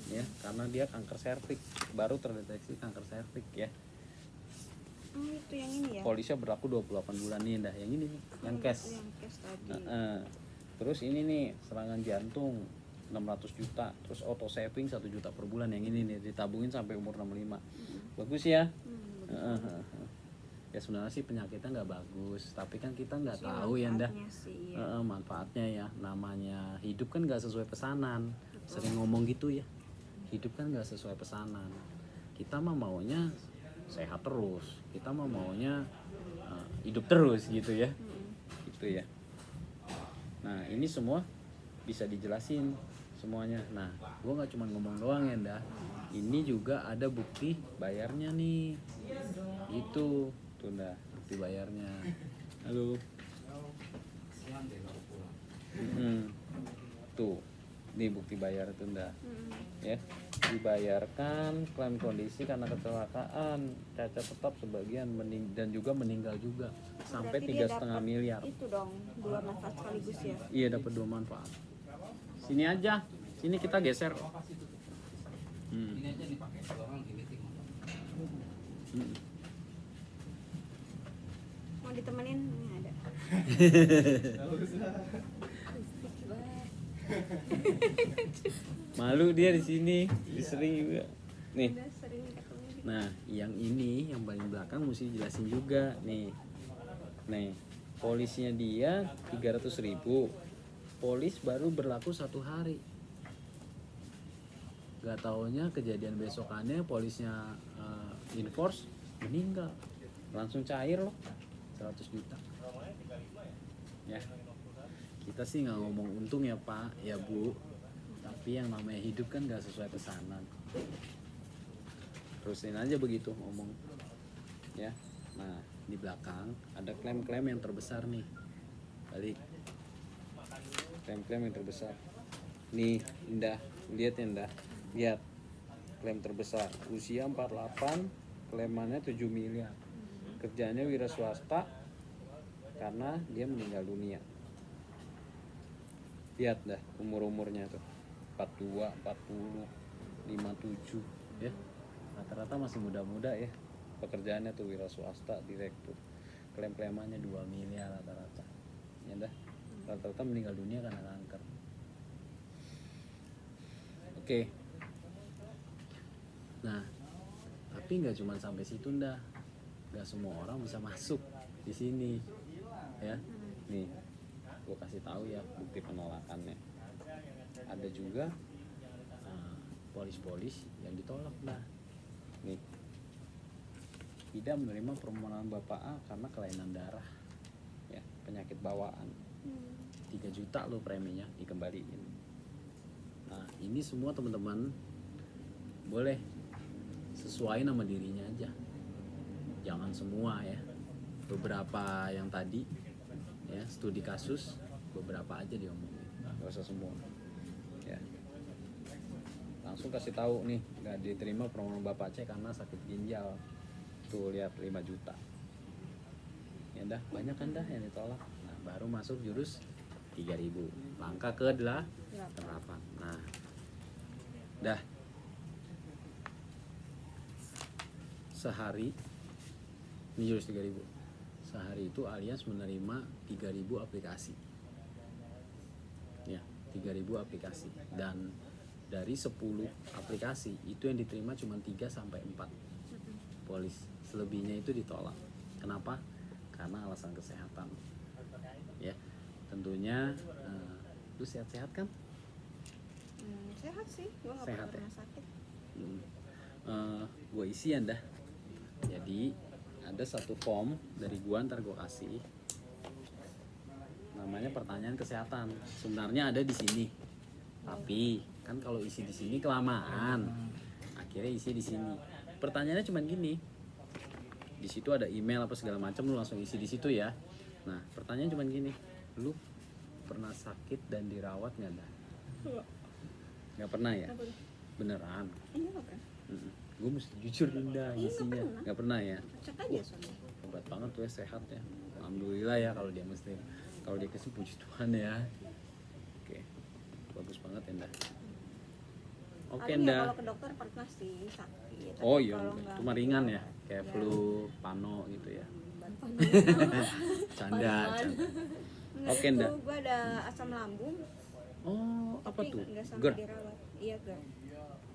ya karena dia kanker serviks, baru terdeteksi kanker serviks ya. Itu yang ini ya. Polisnya berlaku 28 bulan nih Indah, yang ini nih, yang cash. Yang cash tadi. Terus ini nih serangan jantung 600 juta, terus auto saving 1 juta per bulan, yang ini nih ditabungin sampai umur 65. Bagus ya. Ya sebenarnya sih penyakitnya nggak bagus, tapi kan kita nggak tahu ya Indah. Manfaatnya ya, namanya hidup kan nggak sesuai pesanan. Sering ngomong gitu ya, hidup kan nggak sesuai pesanan. Kita mah maunya sehat terus, kita mah maunya hidup terus gitu ya. Gitu ya. Nah ini semua bisa dijelasin semuanya. Nah gue nggak cuma ngomong doang ya Indah, ini juga ada bukti bayarnya nih. Itu tuh Indah, bukti bayarnya. Halo. Siang deh baru pulang. Tuh, nih bukti bayar itu Indah. Ya, dibayarkan klaim kondisi karena kecelakaan, cacat tetap sebagian dan juga meninggal juga sampai Berarti dia 3,5 dapat miliar. Itu dong, 2 manfaat sekaligus ya. Iya, dapat 2 manfaat. Sini aja, sini kita geser. Ini aja dipakai orang di meeting. Mau ditemenin? Ini ada. Malu dia di sini, sering juga. Nih. Udah sering ketemu gitu. Nah, yang ini yang paling belakang mesti jelasin juga nih. Nih, polisnya dia 300.000. Polis baru berlaku 1 hari. Gak taunya kejadian besokannya polisnya enforce meninggal. Langsung cair loh 100 juta. Ya. Kita sih nggak ngomong untung ya Pak, ya Bu. Tapi yang namanya hidup kan gak sesuai pesanan. Terusin aja begitu ngomong. Ya. Nah, di belakang ada klaim-klaim yang terbesar nih. Balik. Klaim-klaim yang terbesar. Nih, Indah, lihat ya Indah. Lihat. Klaim terbesar. Usia 48, klaimannya 7 miliar. Kerjanya wira swasta karena dia meninggal dunia. Lihat dah umur-umurnya tuh. 42, 40, 57 ya. Rata-rata masih muda-muda ya. Pekerjaannya tuh wira swasta, direktur. Klaim-klaimannya 2 miliar rata-rata. Ya dah. Rata-rata meninggal dunia karena kanker. Oke. Nah, tapi nggak cuma sampai situ Ndah. Nggak semua orang bisa masuk di sini. Ya. Nih, gue kasih tahu ya bukti penolakannya. Ada juga polis-polis yang ditolak Ndah. Nih. Tidak menerima permohonan Bapak A karena kelainan darah. Ya, penyakit bawaan. 3 juta lo preminya dikembaliin. Nah, ini semua teman-teman boleh sesuai nama dirinya aja. Jangan semua ya. Beberapa yang tadi ya, studi kasus beberapa aja diomongin. Gak usah semua. Ya. Langsung kasih tahu nih, nggak diterima permohonan Bapak C karena sakit ginjal. Tuh lihat 5 juta. Ya dah, banyak kan dah yang ditolak. Nah, baru masuk jurus 3.000. Langkah ke 8. Nah, dah. Sehari ini jurus 3.000. Sehari itu Alias menerima 3.000 aplikasi. Ya, 3.000 aplikasi. Dan dari 10 aplikasi itu yang diterima cuma 3 sampai 4 polis. Selebihnya itu ditolak. Kenapa? Karena alasan kesehatan. Ya, tentunya lu sehat-sehat kan? Sehat sih, gue nggak Sehat pernah ya? sakit. Gue isian dah. Jadi ada satu form dari gua, ntar gua kasih. Namanya pertanyaan kesehatan. Sebenarnya ada di sini. Tapi kan kalau isi di sini kelamaan. Akhirnya isi di sini. Pertanyaannya cuma gini. Di situ ada email apa segala macam, lu langsung isi di situ ya. Nah, pertanyaan cuma gini. Lu pernah sakit dan dirawat nggak dah? Nggak pernah ya? Apa tuh? Beneran? Iya nggak pernah. Gue mesti jujur Dinda Iya, isinya. Nggak pernah ya? Cek aja soalnya. Hebat banget tuh ya, sehat ya. Alhamdulillah ya kalau dia muslim. Kalau dia kasih puji Tuhan ya. Oke, bagus banget ya Nda. Oke Paling ya Nda. kalau ke dokter pernah sih sakit. Tapi Oh iya, kalau itu nggak mah ringan ya, gitu, kayak ya. flu, pano gitu ya. Canda, Panuan. canda. Enggak, Oke, itu Nda. gue ada asam lambung. Oh, apa Tapi tuh? nggak sampai GERD. dirawat. Iya GERD.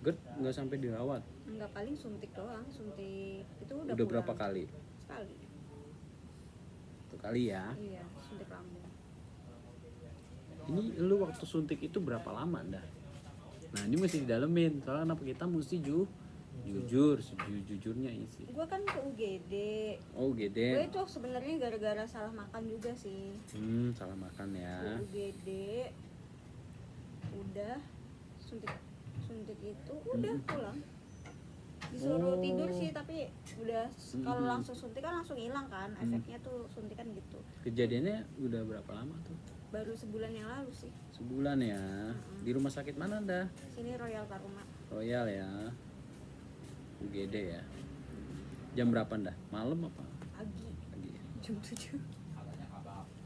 GERD nggak sampai dirawat. Nggak, paling suntik doang. Suntik itu udah Udah berapa pulang. kali? Sekali. Satu kali ya. Iya, suntik lambung. Ini lu waktu suntik itu berapa lama Nda? Nah ini mesti didalemin, soalnya kenapa kita mesti jujur, sejujurnya isi. Gue kan ke UGD. Oh Gue gede. itu sebenarnya gara-gara salah makan juga sih. Salah makan ya. Ke UGD. Udah suntik itu udah pulang. Disuruh Oh. tidur sih, tapi udah kalau Mm-mm. langsung suntik kan langsung hilang kan efeknya tuh, suntikan gitu. Kejadiannya udah berapa lama tuh? Baru sebulan yang lalu sih. Sebulan ya. Di rumah sakit mana dah? Sini Royal Taruna. Royal ya. UGD ya. Jam berapa dah? Malam apa? Pagi Pagi ya? jam 7.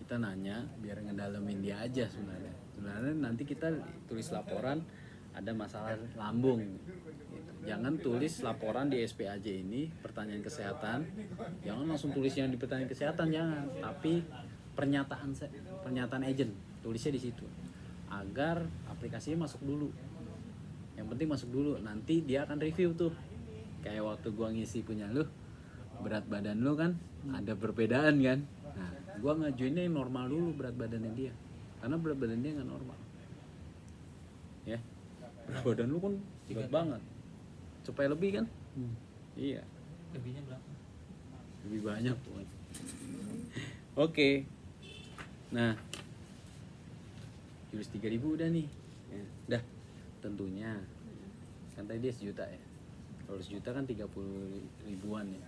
Kita nanya biar ngedalemin dia aja sebenarnya. Sebenarnya nanti kita tulis laporan ada masalah lambung. Gitu. Jangan tulis laporan di SPAJ ini pertanyaan kesehatan. Jangan langsung tulis yang di pertanyaan kesehatan, jangan. Tapi pernyataan agent tulisnya di situ. Agar aplikasinya masuk dulu. Yang penting masuk dulu. Nanti dia akan review tuh. Kayak waktu gua ngisi punya lu, berat badan lu kan ada perbedaan kan. Nah, gua ngajuinnya yang normal dulu berat badannya dia. Karena berat badan dia nggak normal. Ya. Berat badan lu kan berat banget. Supaya lebih kan? Iya, Lebihnya berapa? lebih banyak pokoknya. Oke. Nah, jurus 3.000 udah nih. Ya, dah. Tentunya kan tadi dia 1 juta ya. Kalau 1 juta kan 30 ribuan ya.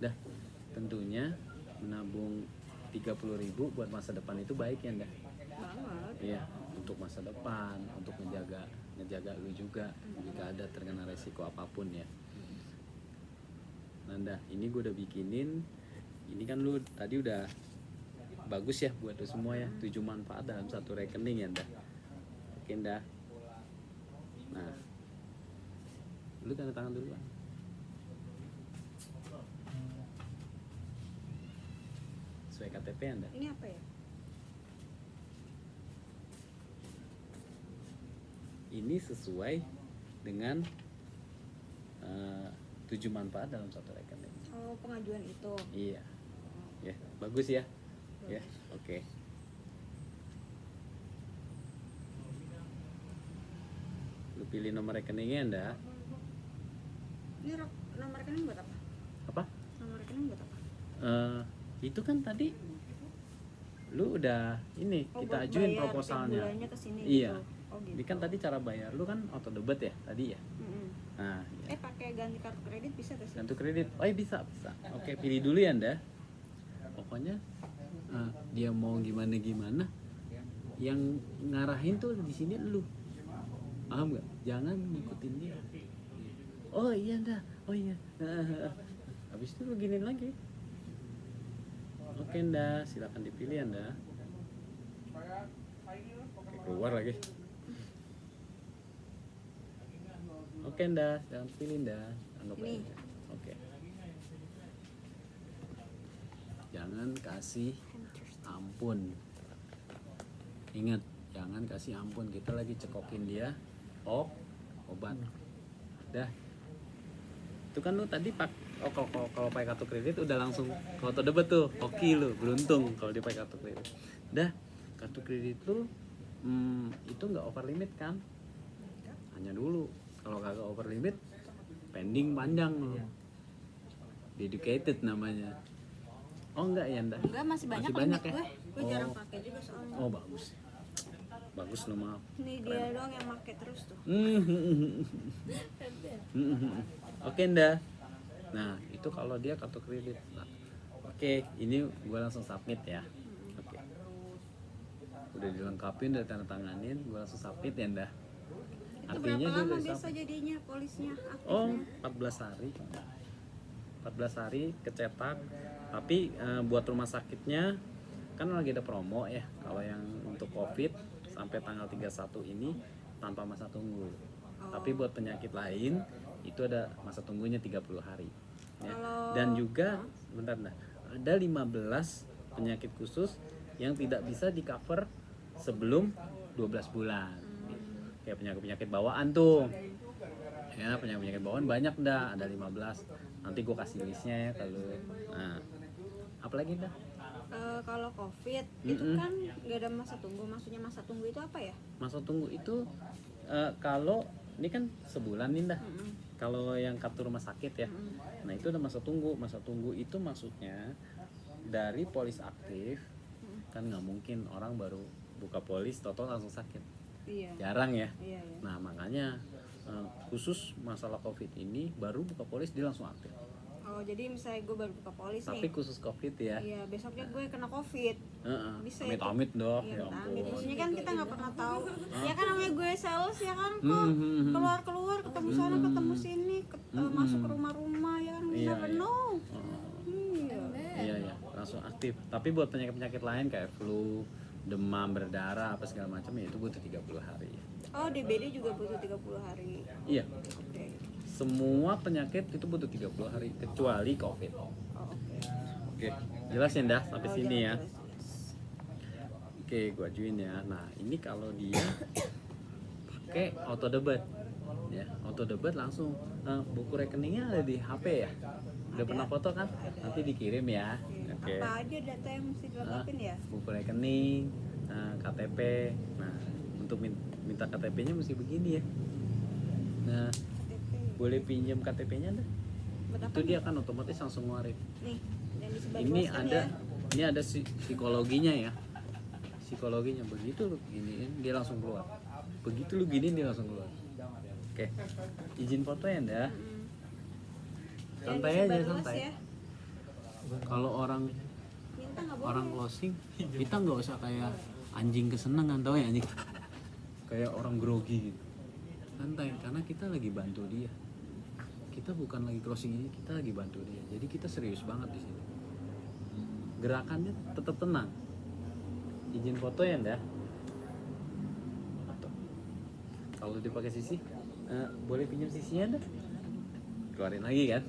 Dah. Tentunya menabung 30.000 buat masa depan itu baik ya, dah. Banget. Iya, untuk masa depan, untuk ngejaga lu juga jika ada terkena resiko apapun ya. Nanda, ini gue udah bikinin. Ini kan lu tadi udah bagus ya buat lu semua ya. 7 manfaat dalam satu rekening ya, Nda. Oke, Nda. Nah, lu tanda tangan dulu kan. Sesuai KTP ya, Nda. Ini apa ya? Ini sesuai dengan 7 manfaat dalam satu rekening. Oh, pengajuan itu. Iya, ya bagus ya, ya oke. Lu pilih nomor rekeningnya Nda. Ini nomor rekening buat apa? Apa? Nomor rekening buat apa? Itu kan tadi lu udah ini Oh, kita buat ajuin bayar proposalnya. tiap bulannya ke sini Iya. gitu. Oh, gitu. Ini kan tadi cara bayar lu kan auto debit ya tadi ya. Mm-mm. Nah, ya. Pakai ganti kartu kredit bisa gak sih? Kartu kredit, oh iya bisa. Oke, pilih dulu ya Nda. Pokoknya dia mau gimana, yang ngarahin tuh di sini lu, paham gak? Jangan ngikutin dia. Oh iya Nda, oh iya. Habis itu lu giniin lagi. Oke Nda, silakan dipilih ya Nda. Oke, keluar lagi. Oke Nda, jangan pilih Nda. Anggap Ini. aja. Oke. Jangan kasih ampun. Ingat, jangan kasih ampun. Kita lagi cekokin dia. Oh, obat. Dah. Itu kan lu tadi kalau pakai kartu kredit udah langsung ke auto debit tuh. Hoki lu, beruntung kalau dia pakai kartu kredit. Dah, kartu kredit lu itu nggak over limit kan? Hanya dulu. Kalau kagak over limit, pending panjang lu. Dedicated namanya. Oh enggak ya Nda? Enggak, masih banyak, Masih banyak limit ya? gue jarang Oh. pakai juga soalnya. Oh bagus. Bagus lu maaf. Ini dia doang yang pakai terus tuh. Oke Nda. Nah itu kalau dia kartu kredit. Nah, oke, ini gue langsung submit ya. Oke. Udah dilengkapin, udah tanda tanganin, gue langsung submit ya Nda. Itu Artinya berapa dia lama udah biasa submit. jadinya polisnya aktifnya? Oh 14 hari. 14 hari kecetak. Tapi buat rumah sakitnya kan lagi ada promo ya. Kalau yang untuk COVID sampai tanggal 31 ini tanpa masa tunggu. Tapi buat penyakit lain itu ada masa tunggunya 30 hari. Ya. Dan juga bentar nah, ada 15 penyakit khusus yang tidak bisa di cover sebelum 12 bulan. Kayak penyakit-penyakit bawaan tuh. Ya, penyakit bawaan banyak dah, ada 15. Nanti gue kasih listnya ya kalau. Nah, apalagi dah? Kalau COVID itu kan nggak ada masa tunggu. Maksudnya masa tunggu itu apa ya? Masa tunggu itu kalau ini kan sebulan nih dah. Kalau yang kartu rumah sakit ya. Nah, itu ada masa tunggu. Masa tunggu itu maksudnya dari polis aktif kan nggak mungkin orang baru buka polis total langsung sakit. Iya. Jarang ya. Iya, iya. Nah, makanya khusus masalah COVID ini baru buka polis dia langsung aktif. Oh, jadi misalnya gue baru buka polis Tapi nih. khusus COVID ya. Iya, besoknya gue kena COVID. Bisa ya, Amit-amit dah, Iya, ya amit. ampun. Maksudnya kan kita nggak pernah tahu. Ya kan namanya gue sales ya kan, kok Hmm. keluar ketemu sana ketemu sini, masuk ke rumah-rumah ya kan, we Iya, never iya. know. Oh, Iya. iya ya, langsung aktif. Tapi buat penyakit-penyakit lain kayak flu, demam berdarah apa segala macam ya itu butuh 30 hari. Oh, DBD juga butuh 30 hari. Iya. Oke. Semua penyakit itu butuh 30 hari kecuali COVID. Oh, oke. Oke, jelas ya Ndah sampai Oh, sini ya. jelas, jelas. Oke, gua ajuin ya. Nah, ini kalau dia pakai auto debit ya, auto debit langsung buku rekeningnya ada di HP ya. Udah pernah foto kan? Nanti dikirim ya. Oke. Apa aja data yang mesti dilengkapin ya? Buku rekening, KTP. Nah, untuk minta KTP-nya mesti begini ya. Nah, KTP. boleh pinjam KTP-nya dah. Buat apa Itu nih? dia kan otomatis langsung ngeluarin. Nih, yang disebar Ini luaskan ada ya. ini ada psikologinya ya. Psikologinya begitu lu giniin dia langsung keluar. Begitu lu giniin dia langsung keluar. Oke. Izin foto ya Nda. Yang Santai disebar aja luas santai. ya. Kalau orang Minta nggak boleh. orang closing kita nggak usah kayak anjing kesenangan tau ya anjing. Kayak orang grogi gitu. Santai karena kita lagi bantu dia. Kita bukan lagi closing ini, kita lagi bantu dia. Jadi kita serius banget di sini. Gerakannya tetap tenang. Izin foto ya Nda. Foto. Kalau dipakai sisi, boleh pinjam sisinya Nda? Keluarin lagi kan?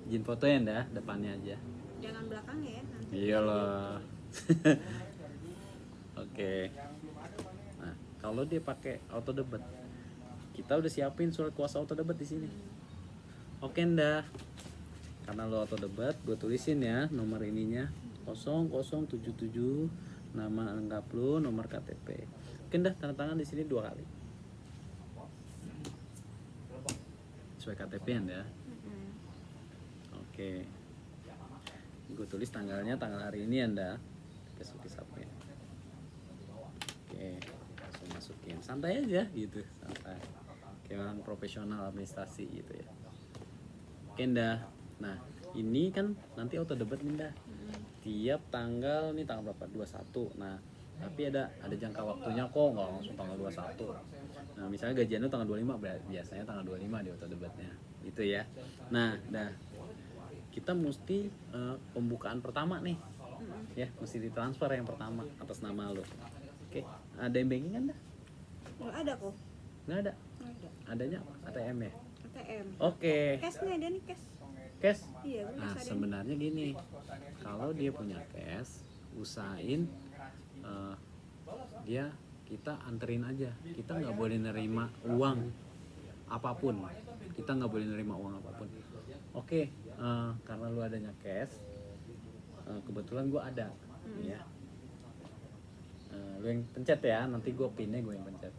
Izin foto ya Nda, depannya aja. Jangan belakangnya ya. Nanti. Iyalah. Oke. Nah, kalau dia pakai auto debit, kita udah siapin surat kuasa auto debit di sini. Oke Nda. Karena lo auto debit, gue tulisin ya nomor ininya 0077, nama lengkap lo, nomor KTP. Oke Nda, tanda tangan di sini 2 kali. Sesuai KTP Nda. Oke. Gue tulis tanggalnya tanggal hari ini Anda. Masukin submit. Oke, langsung masukin. Santai aja gitu, santai. Kayak orang profesional administrasi gitu ya. Oke Nda. Nah, ini kan nanti auto debit nih Nda. Tiap tanggal nih tanggal berapa? 21. Nah, tapi ada jangka waktunya kok, nggak langsung tanggal 21. Nah, misalnya gajian lu tanggal 25, biasanya tanggal 25 di auto debitnya. Itu ya. Nah, dah kita mesti pembukaan pertama nih ya mesti ditransfer yang pertama atas nama lo Oke. Ada yang banking kan dah? Nggak ada kok. Nggak ada. Nggak ada. Adanya ATM ya. ATM. Oke. Cash nih ada nih cash. Cash. Iya, gue Nah masih ada. sebenarnya gini, kalau dia punya cash, usahain dia kita anterin aja. Kita nggak boleh nerima uang apapun. Kita nggak boleh nerima uang apapun. Oke, karena lu adanya cash, kebetulan gua ada, ya. Lu yang pencet ya, nanti gua pinnya gua yang pencet,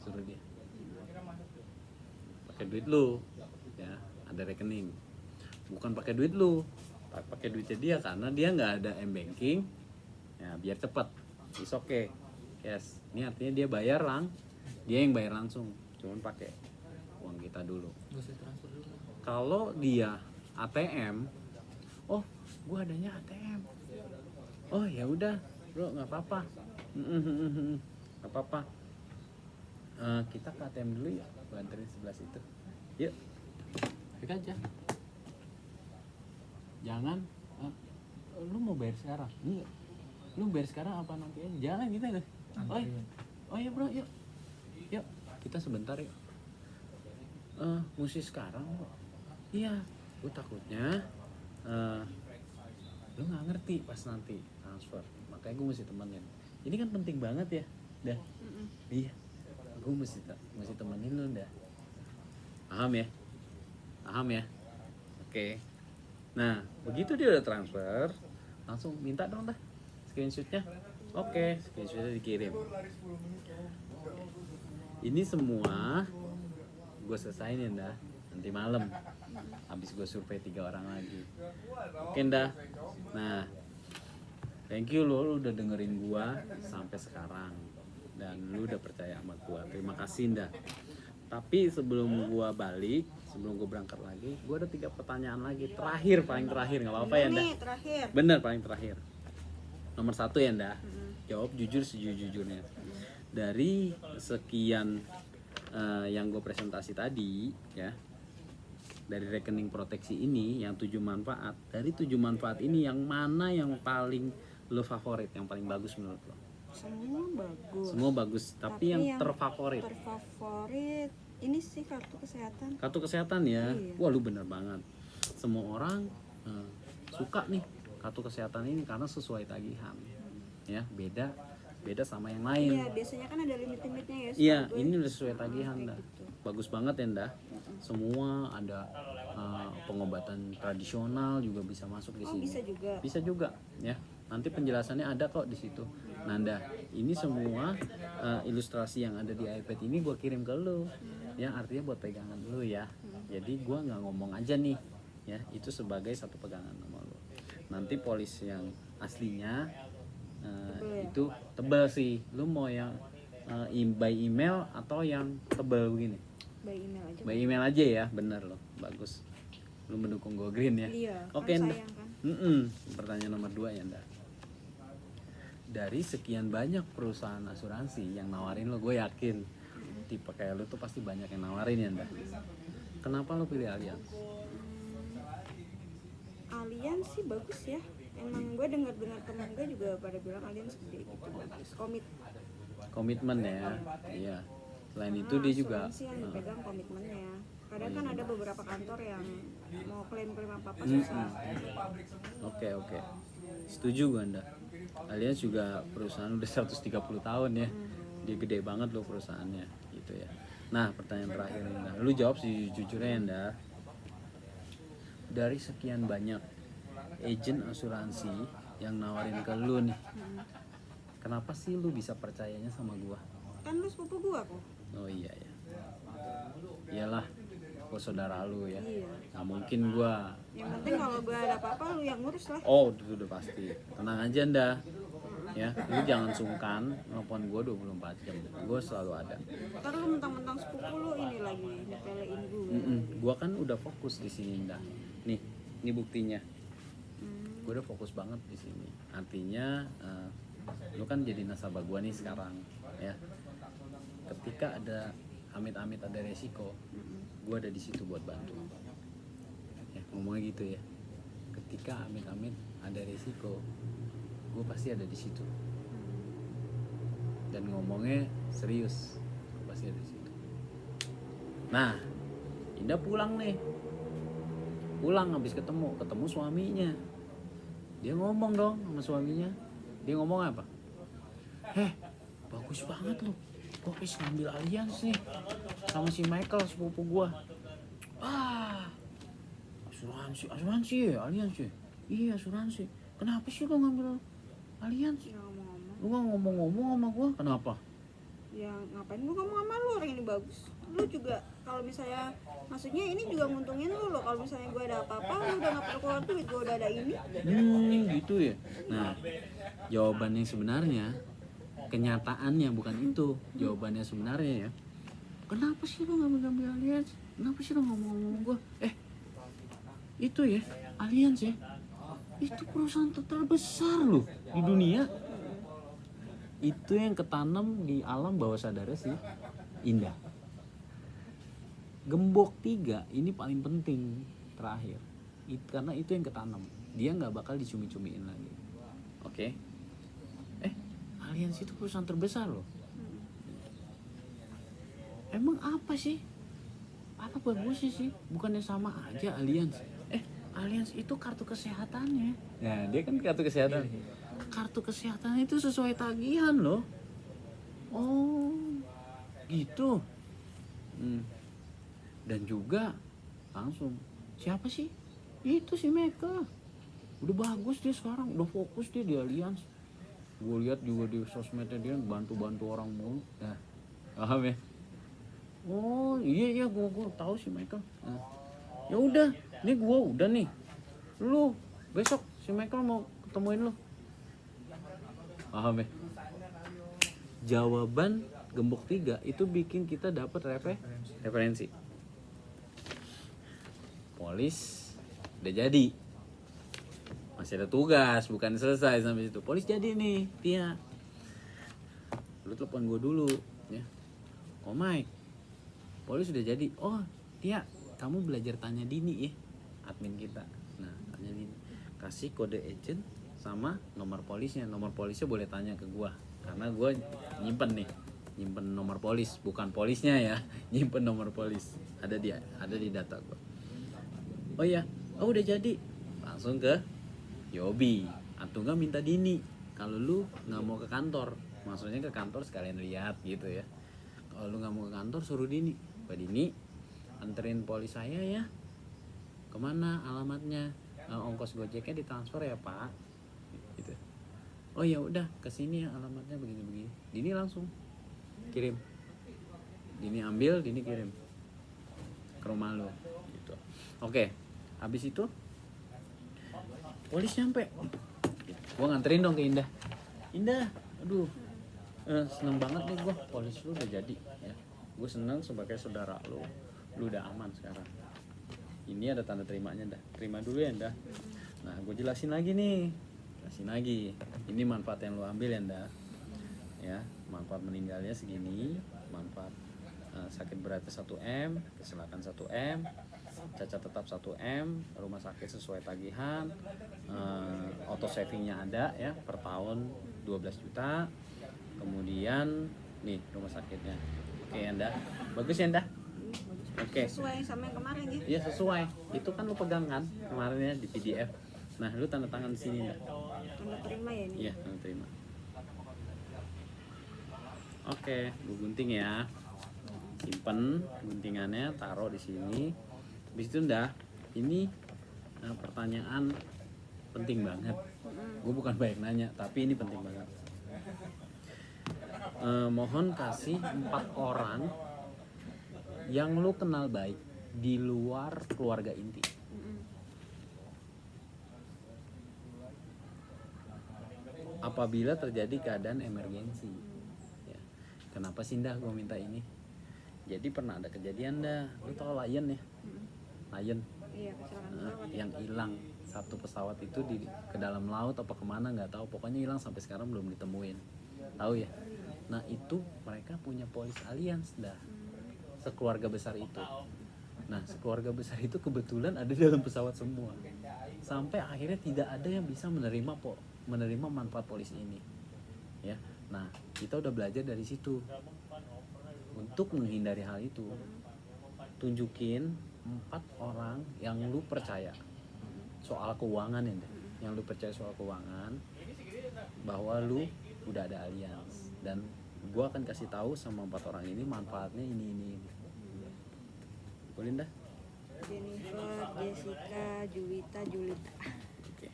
suruh dia. Pakai duit lu, ya, ada rekening. Bukan pakai duit lu, pakai duitnya dia karena dia nggak ada m-banking, ya biar cepet. Is oke, yes. Ini artinya dia dia yang bayar langsung, cuman pakai uang kita dulu. Nggak usah transfer dulu. Kalau dia ATM, oh, gua adanya ATM. Oh ya udah, bro, nggak apa-apa, nggak apa-apa. Kita ke ATM dulu ya, gua anterin sebelah situ. Yuk, klik aja. Jangan, lu mau bayar sekarang? Enggak. Lu bayar sekarang apa nanti aja? Jangan gitu deh. Oh iya bro, yuk, yuk, kita sebentar yuk. Mesti sekarang bro. Iya, gue takutnya lu nggak ngerti pas nanti transfer, makanya gue mesti temenin. Ini kan penting banget ya, dah. Iya, gue mesti temenin lu dah. Paham ya? Paham ya? Oke. Nah, begitu dia udah transfer, langsung minta dong dah screenshotnya. Oke, screenshotnya dikirim. Ini semua gue selesainin dah nanti malam. Habis gue survei 3 orang lagi. Oke dah. Nah, thank you lo udah dengerin gue sampai sekarang dan lu udah percaya sama gue. Terima kasih dah. Tapi sebelum gue balik, sebelum gue berangkat lagi, gue ada 3 pertanyaan lagi. Paling terakhir, nggak apa-apa ya dah. Terakhir. Bener, paling terakhir. Nomor 1 ya dah. Jawab jujur sejujurnya. Dari sekian yang gue presentasi tadi, ya, dari rekening proteksi ini yang 7 manfaat, dari 7 manfaat ini yang mana yang paling lo favorit, yang paling bagus menurut lo? Semua bagus. Semua bagus, tapi yang terfavorit. Terfavorit ini sih kartu kesehatan. Kartu kesehatan ya. Iya. Wah, lu bener banget. Semua orang suka nih kartu kesehatan ini karena sesuai tagihan. Ya, beda sama yang lain. Iya, biasanya kan ada limit-limitnya ya. Iya, setahu gue. ini udah sesuai tagihan Kayak dah. gitu. Bagus banget ya dah. Semua ada pengobatan tradisional juga bisa masuk di Oh, sini. bisa juga. Bisa juga, ya. Nanti penjelasannya ada kok di situ. Nanda, ini semua ilustrasi yang ada di iPad ini gue kirim ke lu, ya, artinya buat pegangan lu ya. Jadi gue nggak ngomong aja nih, ya, itu sebagai satu pegangan sama lu. Nanti polis yang aslinya itu tebal sih. Lu mau yang by email atau yang tebal begini? By email aja. By email aja ya, bener loh, bagus. Lu mendukung Go Green ya. Iya, Oke, kan Nda. sayang kan. Pertanyaan nomor 2 ya, Nda. Dari sekian banyak perusahaan asuransi yang nawarin lo, gue yakin tipe kayak lo tuh pasti banyak yang nawarin ya, Nda. Kenapa lo pilih Allianz? Allianz sih bagus ya. Emang gue dengar teman gue juga pada bilang Allianz gede gitu, bagus. Komitmen ya. Iya. Selain itu dia juga asuransi yang dipegang komitmennya. Kadang kan ada beberapa kantor yang mau klaim apa-apa Hmm. susah. Oke. Setuju gue, Nda. Allianz juga perusahaan udah 130 tahun ya. Dia gede banget loh perusahaannya gitu ya. Nah, pertanyaan terakhir nih, Nda. Lu jawab sejujurnya ya, Nda. Dari sekian banyak agent asuransi yang nawarin ke lu nih, kenapa sih lu bisa percayanya sama gua? Kan lu sepupu gua kok. Oh iya ya. Iyalah, gua saudara lu ya. Iya. Nggak mungkin gua. Yang penting kalau gua ada apa-apa lu yang ngurus lah. Oh, itu udah pasti. Tenang aja, Nda. Ya, lu jangan sungkan nelfon gua 24 jam. Gua selalu ada. Ntar lu mentang-mentang sepupu lu ini lagi nyepelein gua. Gua kan udah fokus di sini, Nda. Nih, ini buktinya. Gua udah fokus banget di sini. Artinya lu kan jadi nasabah gua nih sekarang, ya. Ketika ada amit-amit ada resiko, gue ada di situ buat bantu. Ya, ngomongnya gitu ya. Ketika amit-amit ada resiko, gue pasti ada di situ. dan ngomongnya serius pasti ada di situ. Nah, Indah pulang habis ketemu suaminya. Dia ngomong dong sama suaminya. Dia ngomong apa? Bagus banget loh, gua habis ngambil alians nih sama si Michael sepupu gua. Asuransi ya, alians ya. Iya, asuransi. Kenapa sih lo ngambil alians? Ya ngomong-ngomong. Lu gak ngomong-ngomong sama gua, kenapa? Ya ngapain gua ngomong sama lu, orang ini bagus. Lu juga kalau misalnya, maksudnya ini juga nguntungin lu loh. Kalau misalnya gua ada apa-apa, lu udah gak perlu keluar duit, gua udah ada ini. Gitu ya. Nah, jawabannya sebenarnya, kenyataannya bukan itu. Jawabannya sebenarnya ya, kenapa sih lu ngambil alians? Kenapa sih lu ngomong-ngomong sama gua? Itu ya, alians ya, itu perusahaan terbesar loh di dunia. Itu yang ketanam di alam bawah sadar sih Indah. Gembok 3 ini paling penting terakhir. Karena itu yang ketanam. Dia nggak bakal dicumi-cumiin lagi. Oke. Alians itu perusahaan terbesar loh. Emang apa sih? Apa bagusnya sih? Bukannya sama aja alians. Alians itu kartu kesehatannya. Nah, dia kan kartu kesehatan. Kartu kesehatan itu sesuai tagihan loh. Oh, gitu. Dan juga langsung, siapa sih? Itu si Meka. Udah bagus dia sekarang, udah fokus dia di alians. Gue lihat juga di sosmednya dia bantu-bantu orang mulu. Nah, paham ya? Oh iya gue tahu si Michael. Nah, ya udah, ini gue udah nih. Lu besok si Michael mau ketemuin lu. Paham ya? Jawaban gembok 3 itu bikin kita dapat referensi. Polis udah jadi. Masih ada tugas, bukan selesai sampai situ. Polis jadi nih, Tia. Lu telepon gue dulu, ya. Oh Mike, polis udah jadi. Oh Tia, kamu belajar tanya Dini ya, admin kita. Nah, tanya Dini. Kasih kode agent sama nomor polisnya. Nomor polisnya boleh tanya ke gue, karena gue nyimpen nomor polis, bukan polisnya ya, nyimpen nomor polis. Ada di data gue. Oh iya, udah jadi. Langsung ke Yobi, atau enggak minta Dini. Kalau lu nggak mau ke kantor, maksudnya ke kantor sekalian lihat gitu ya. Kalau lu nggak mau ke kantor, suruh Dini. Pak Dini, anterin polis saya ya. Kemana alamatnya? Ongkos gojeknya ditransfer ya Pak. Gitu. Oh ya udah, kesini ya alamatnya begini. Dini langsung kirim. Dini ambil, Dini kirim ke rumah lu. Gitu. Oke, habis itu polis nyampe, gue nganterin dong ke Indah, aduh, seneng banget nih gue, polis lu udah jadi, ya, gue seneng sebagai saudara lu udah aman sekarang. Ini ada tanda terimanya dah, terima dulu ya Indah. Nah, gue jelasin lagi, ini manfaat yang lu ambil ya Indah, ya, manfaat meninggalnya segini, manfaat sakit beratnya 1M, kecelakaan 1M, cacat tetap 1M, rumah sakit sesuai tagihan, auto savingnya ada ya, per tahun 12 juta. Kemudian nih rumah sakitnya. Oke Anda, bagus ya Anda? Oke. Sesuai sama yang kemarin ya? Iya sesuai, itu kan lu pegang kan kemarin ya di PDF. Nah lu tanda tangan di sini ya. Tanda terima ya ini? Iya, tanda terima. Oke, gue gunting ya. Simpen guntingannya, taruh di sini. Habis itu Ndah, ini pertanyaan penting banget. Gue bukan banyak nanya, tapi ini penting banget. Mohon kasih 4 orang yang lu kenal baik di luar keluarga inti. Apabila terjadi keadaan emergensi. Ya. Kenapa sih Ndah gue minta ini? Jadi pernah ada kejadian Ndah, lu tau Lion ya? Lion. Iya, kecelakaan pesawat Yang hilang satu pesawat itu ke dalam laut apa kemana nggak tahu, pokoknya hilang sampai sekarang belum ditemuin. Tahu ya? Nah itu mereka punya polis alians Ndah, sekeluarga besar itu. Nah sekeluarga besar itu kebetulan ada dalam pesawat semua, sampai akhirnya tidak ada yang bisa menerima manfaat polis ini. Ya, Nah, kita udah belajar dari situ. Untuk menghindari hal itu, tunjukin 4 orang yang lu percaya soal keuangan ya, yang lu percaya soal keuangan, bahwa lu udah ada alians, dan gua akan kasih tahu sama 4 orang ini manfaatnya ini. Boleh dah? Jennifer, Jessica, Juwita, Julita. Oke.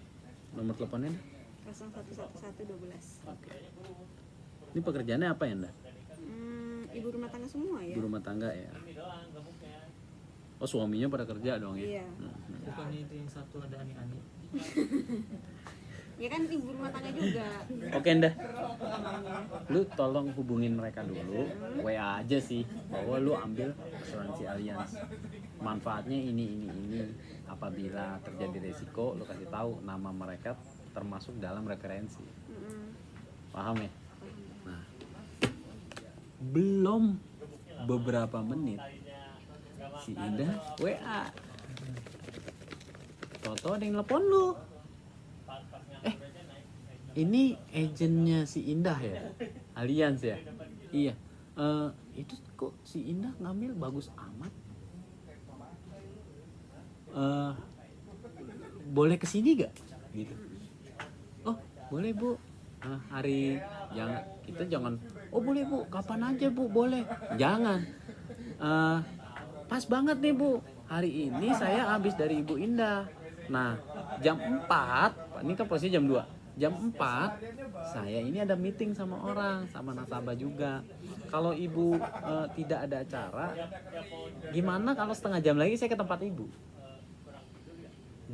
Nomor teleponnya dah? 011112. Oke. Ini pekerjaannya apa ya, Nda? Ibu rumah tangga semua ya. Ibu rumah tangga ya. Oh, suaminya pada kerja dong ya? Iya. Bukannya itu yang satu ada ani-ani. Ya kan ibu rumah tangga juga. Oke, Nda. Lu tolong hubungin mereka dulu. WA aja sih. Bahwa lu ambil asuransi Allianz. Manfaatnya ini. Apabila terjadi resiko, lu kasih tahu nama mereka termasuk dalam referensi. Paham ya? Nah, belum beberapa menit si Indah WA. Toto ada yang telepon lu. Ini agennya si Indah ya? Allianz ya? Iya. Itu kok si Indah ngambil bagus amat. Boleh kesini gak? Gitu. Oh, boleh Bu. Hari kita jangan. Oh boleh Bu, kapan aja Bu, boleh. Jangan. Pas banget nih Bu. Hari ini saya habis dari Ibu Indah. Nah, jam 4, ini kan posisi jam 2. Jam 4, saya ini ada meeting sama orang, sama nasabah juga. Kalau Ibu tidak ada acara, gimana kalau setengah jam lagi saya ke tempat Ibu?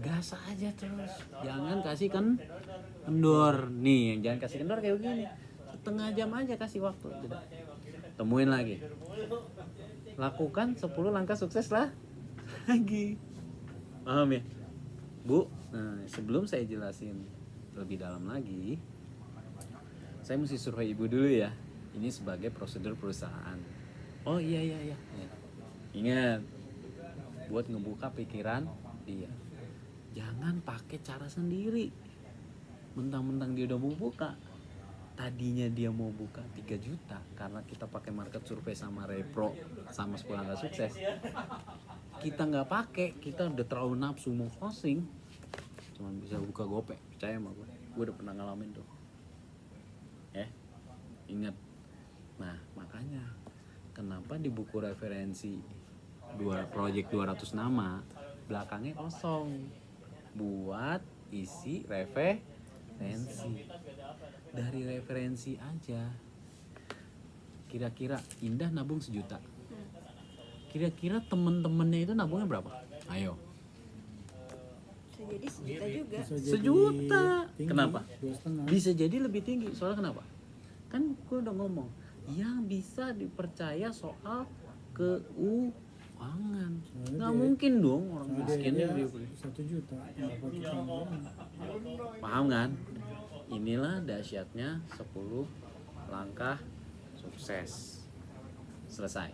Gas aja terus. Jangan kasih kendor. Nih, jangan kasih kendor kayak begini. Setengah jam aja kasih waktu. Temuin lagi. Lakukan 10 langkah sukses lah. Lagi. Paham ya? Bu, nah sebelum saya jelasin lebih dalam lagi, saya mesti survei Ibu dulu ya. Ini sebagai prosedur perusahaan. Oh iya. Ingat, buat ngebuka pikiran dia. Jangan pakai cara sendiri. Mentang-mentang dia udah mau buka. Tadinya dia mau buka 3 juta karena kita pakai market survei sama repro sama 10 langkah sukses. Kita nggak pakai, kita udah terlalu nafsu mau closing, cuman bisa buka GoPay. Percaya sama gue udah pernah ngalamin tuh. Ingat. Nah makanya kenapa di buku referensi project 200 nama belakangnya kosong buat isi referensi. Dari referensi aja kira-kira Indah nabung 1 juta. Kira-kira temen-temennya itu nabungnya berapa? Ayo. Bisa jadi 1 juta juga. 1 juta. Tinggi, Kenapa? 2,5. Bisa jadi lebih tinggi. Soalnya kenapa? Kan gue udah ngomong yang bisa dipercaya soal keuangan. Nggak mungkin dong orang miskin yang beli. 1 juta. Paham kan? Inilah dahsyatnya 10 langkah sukses. Selesai.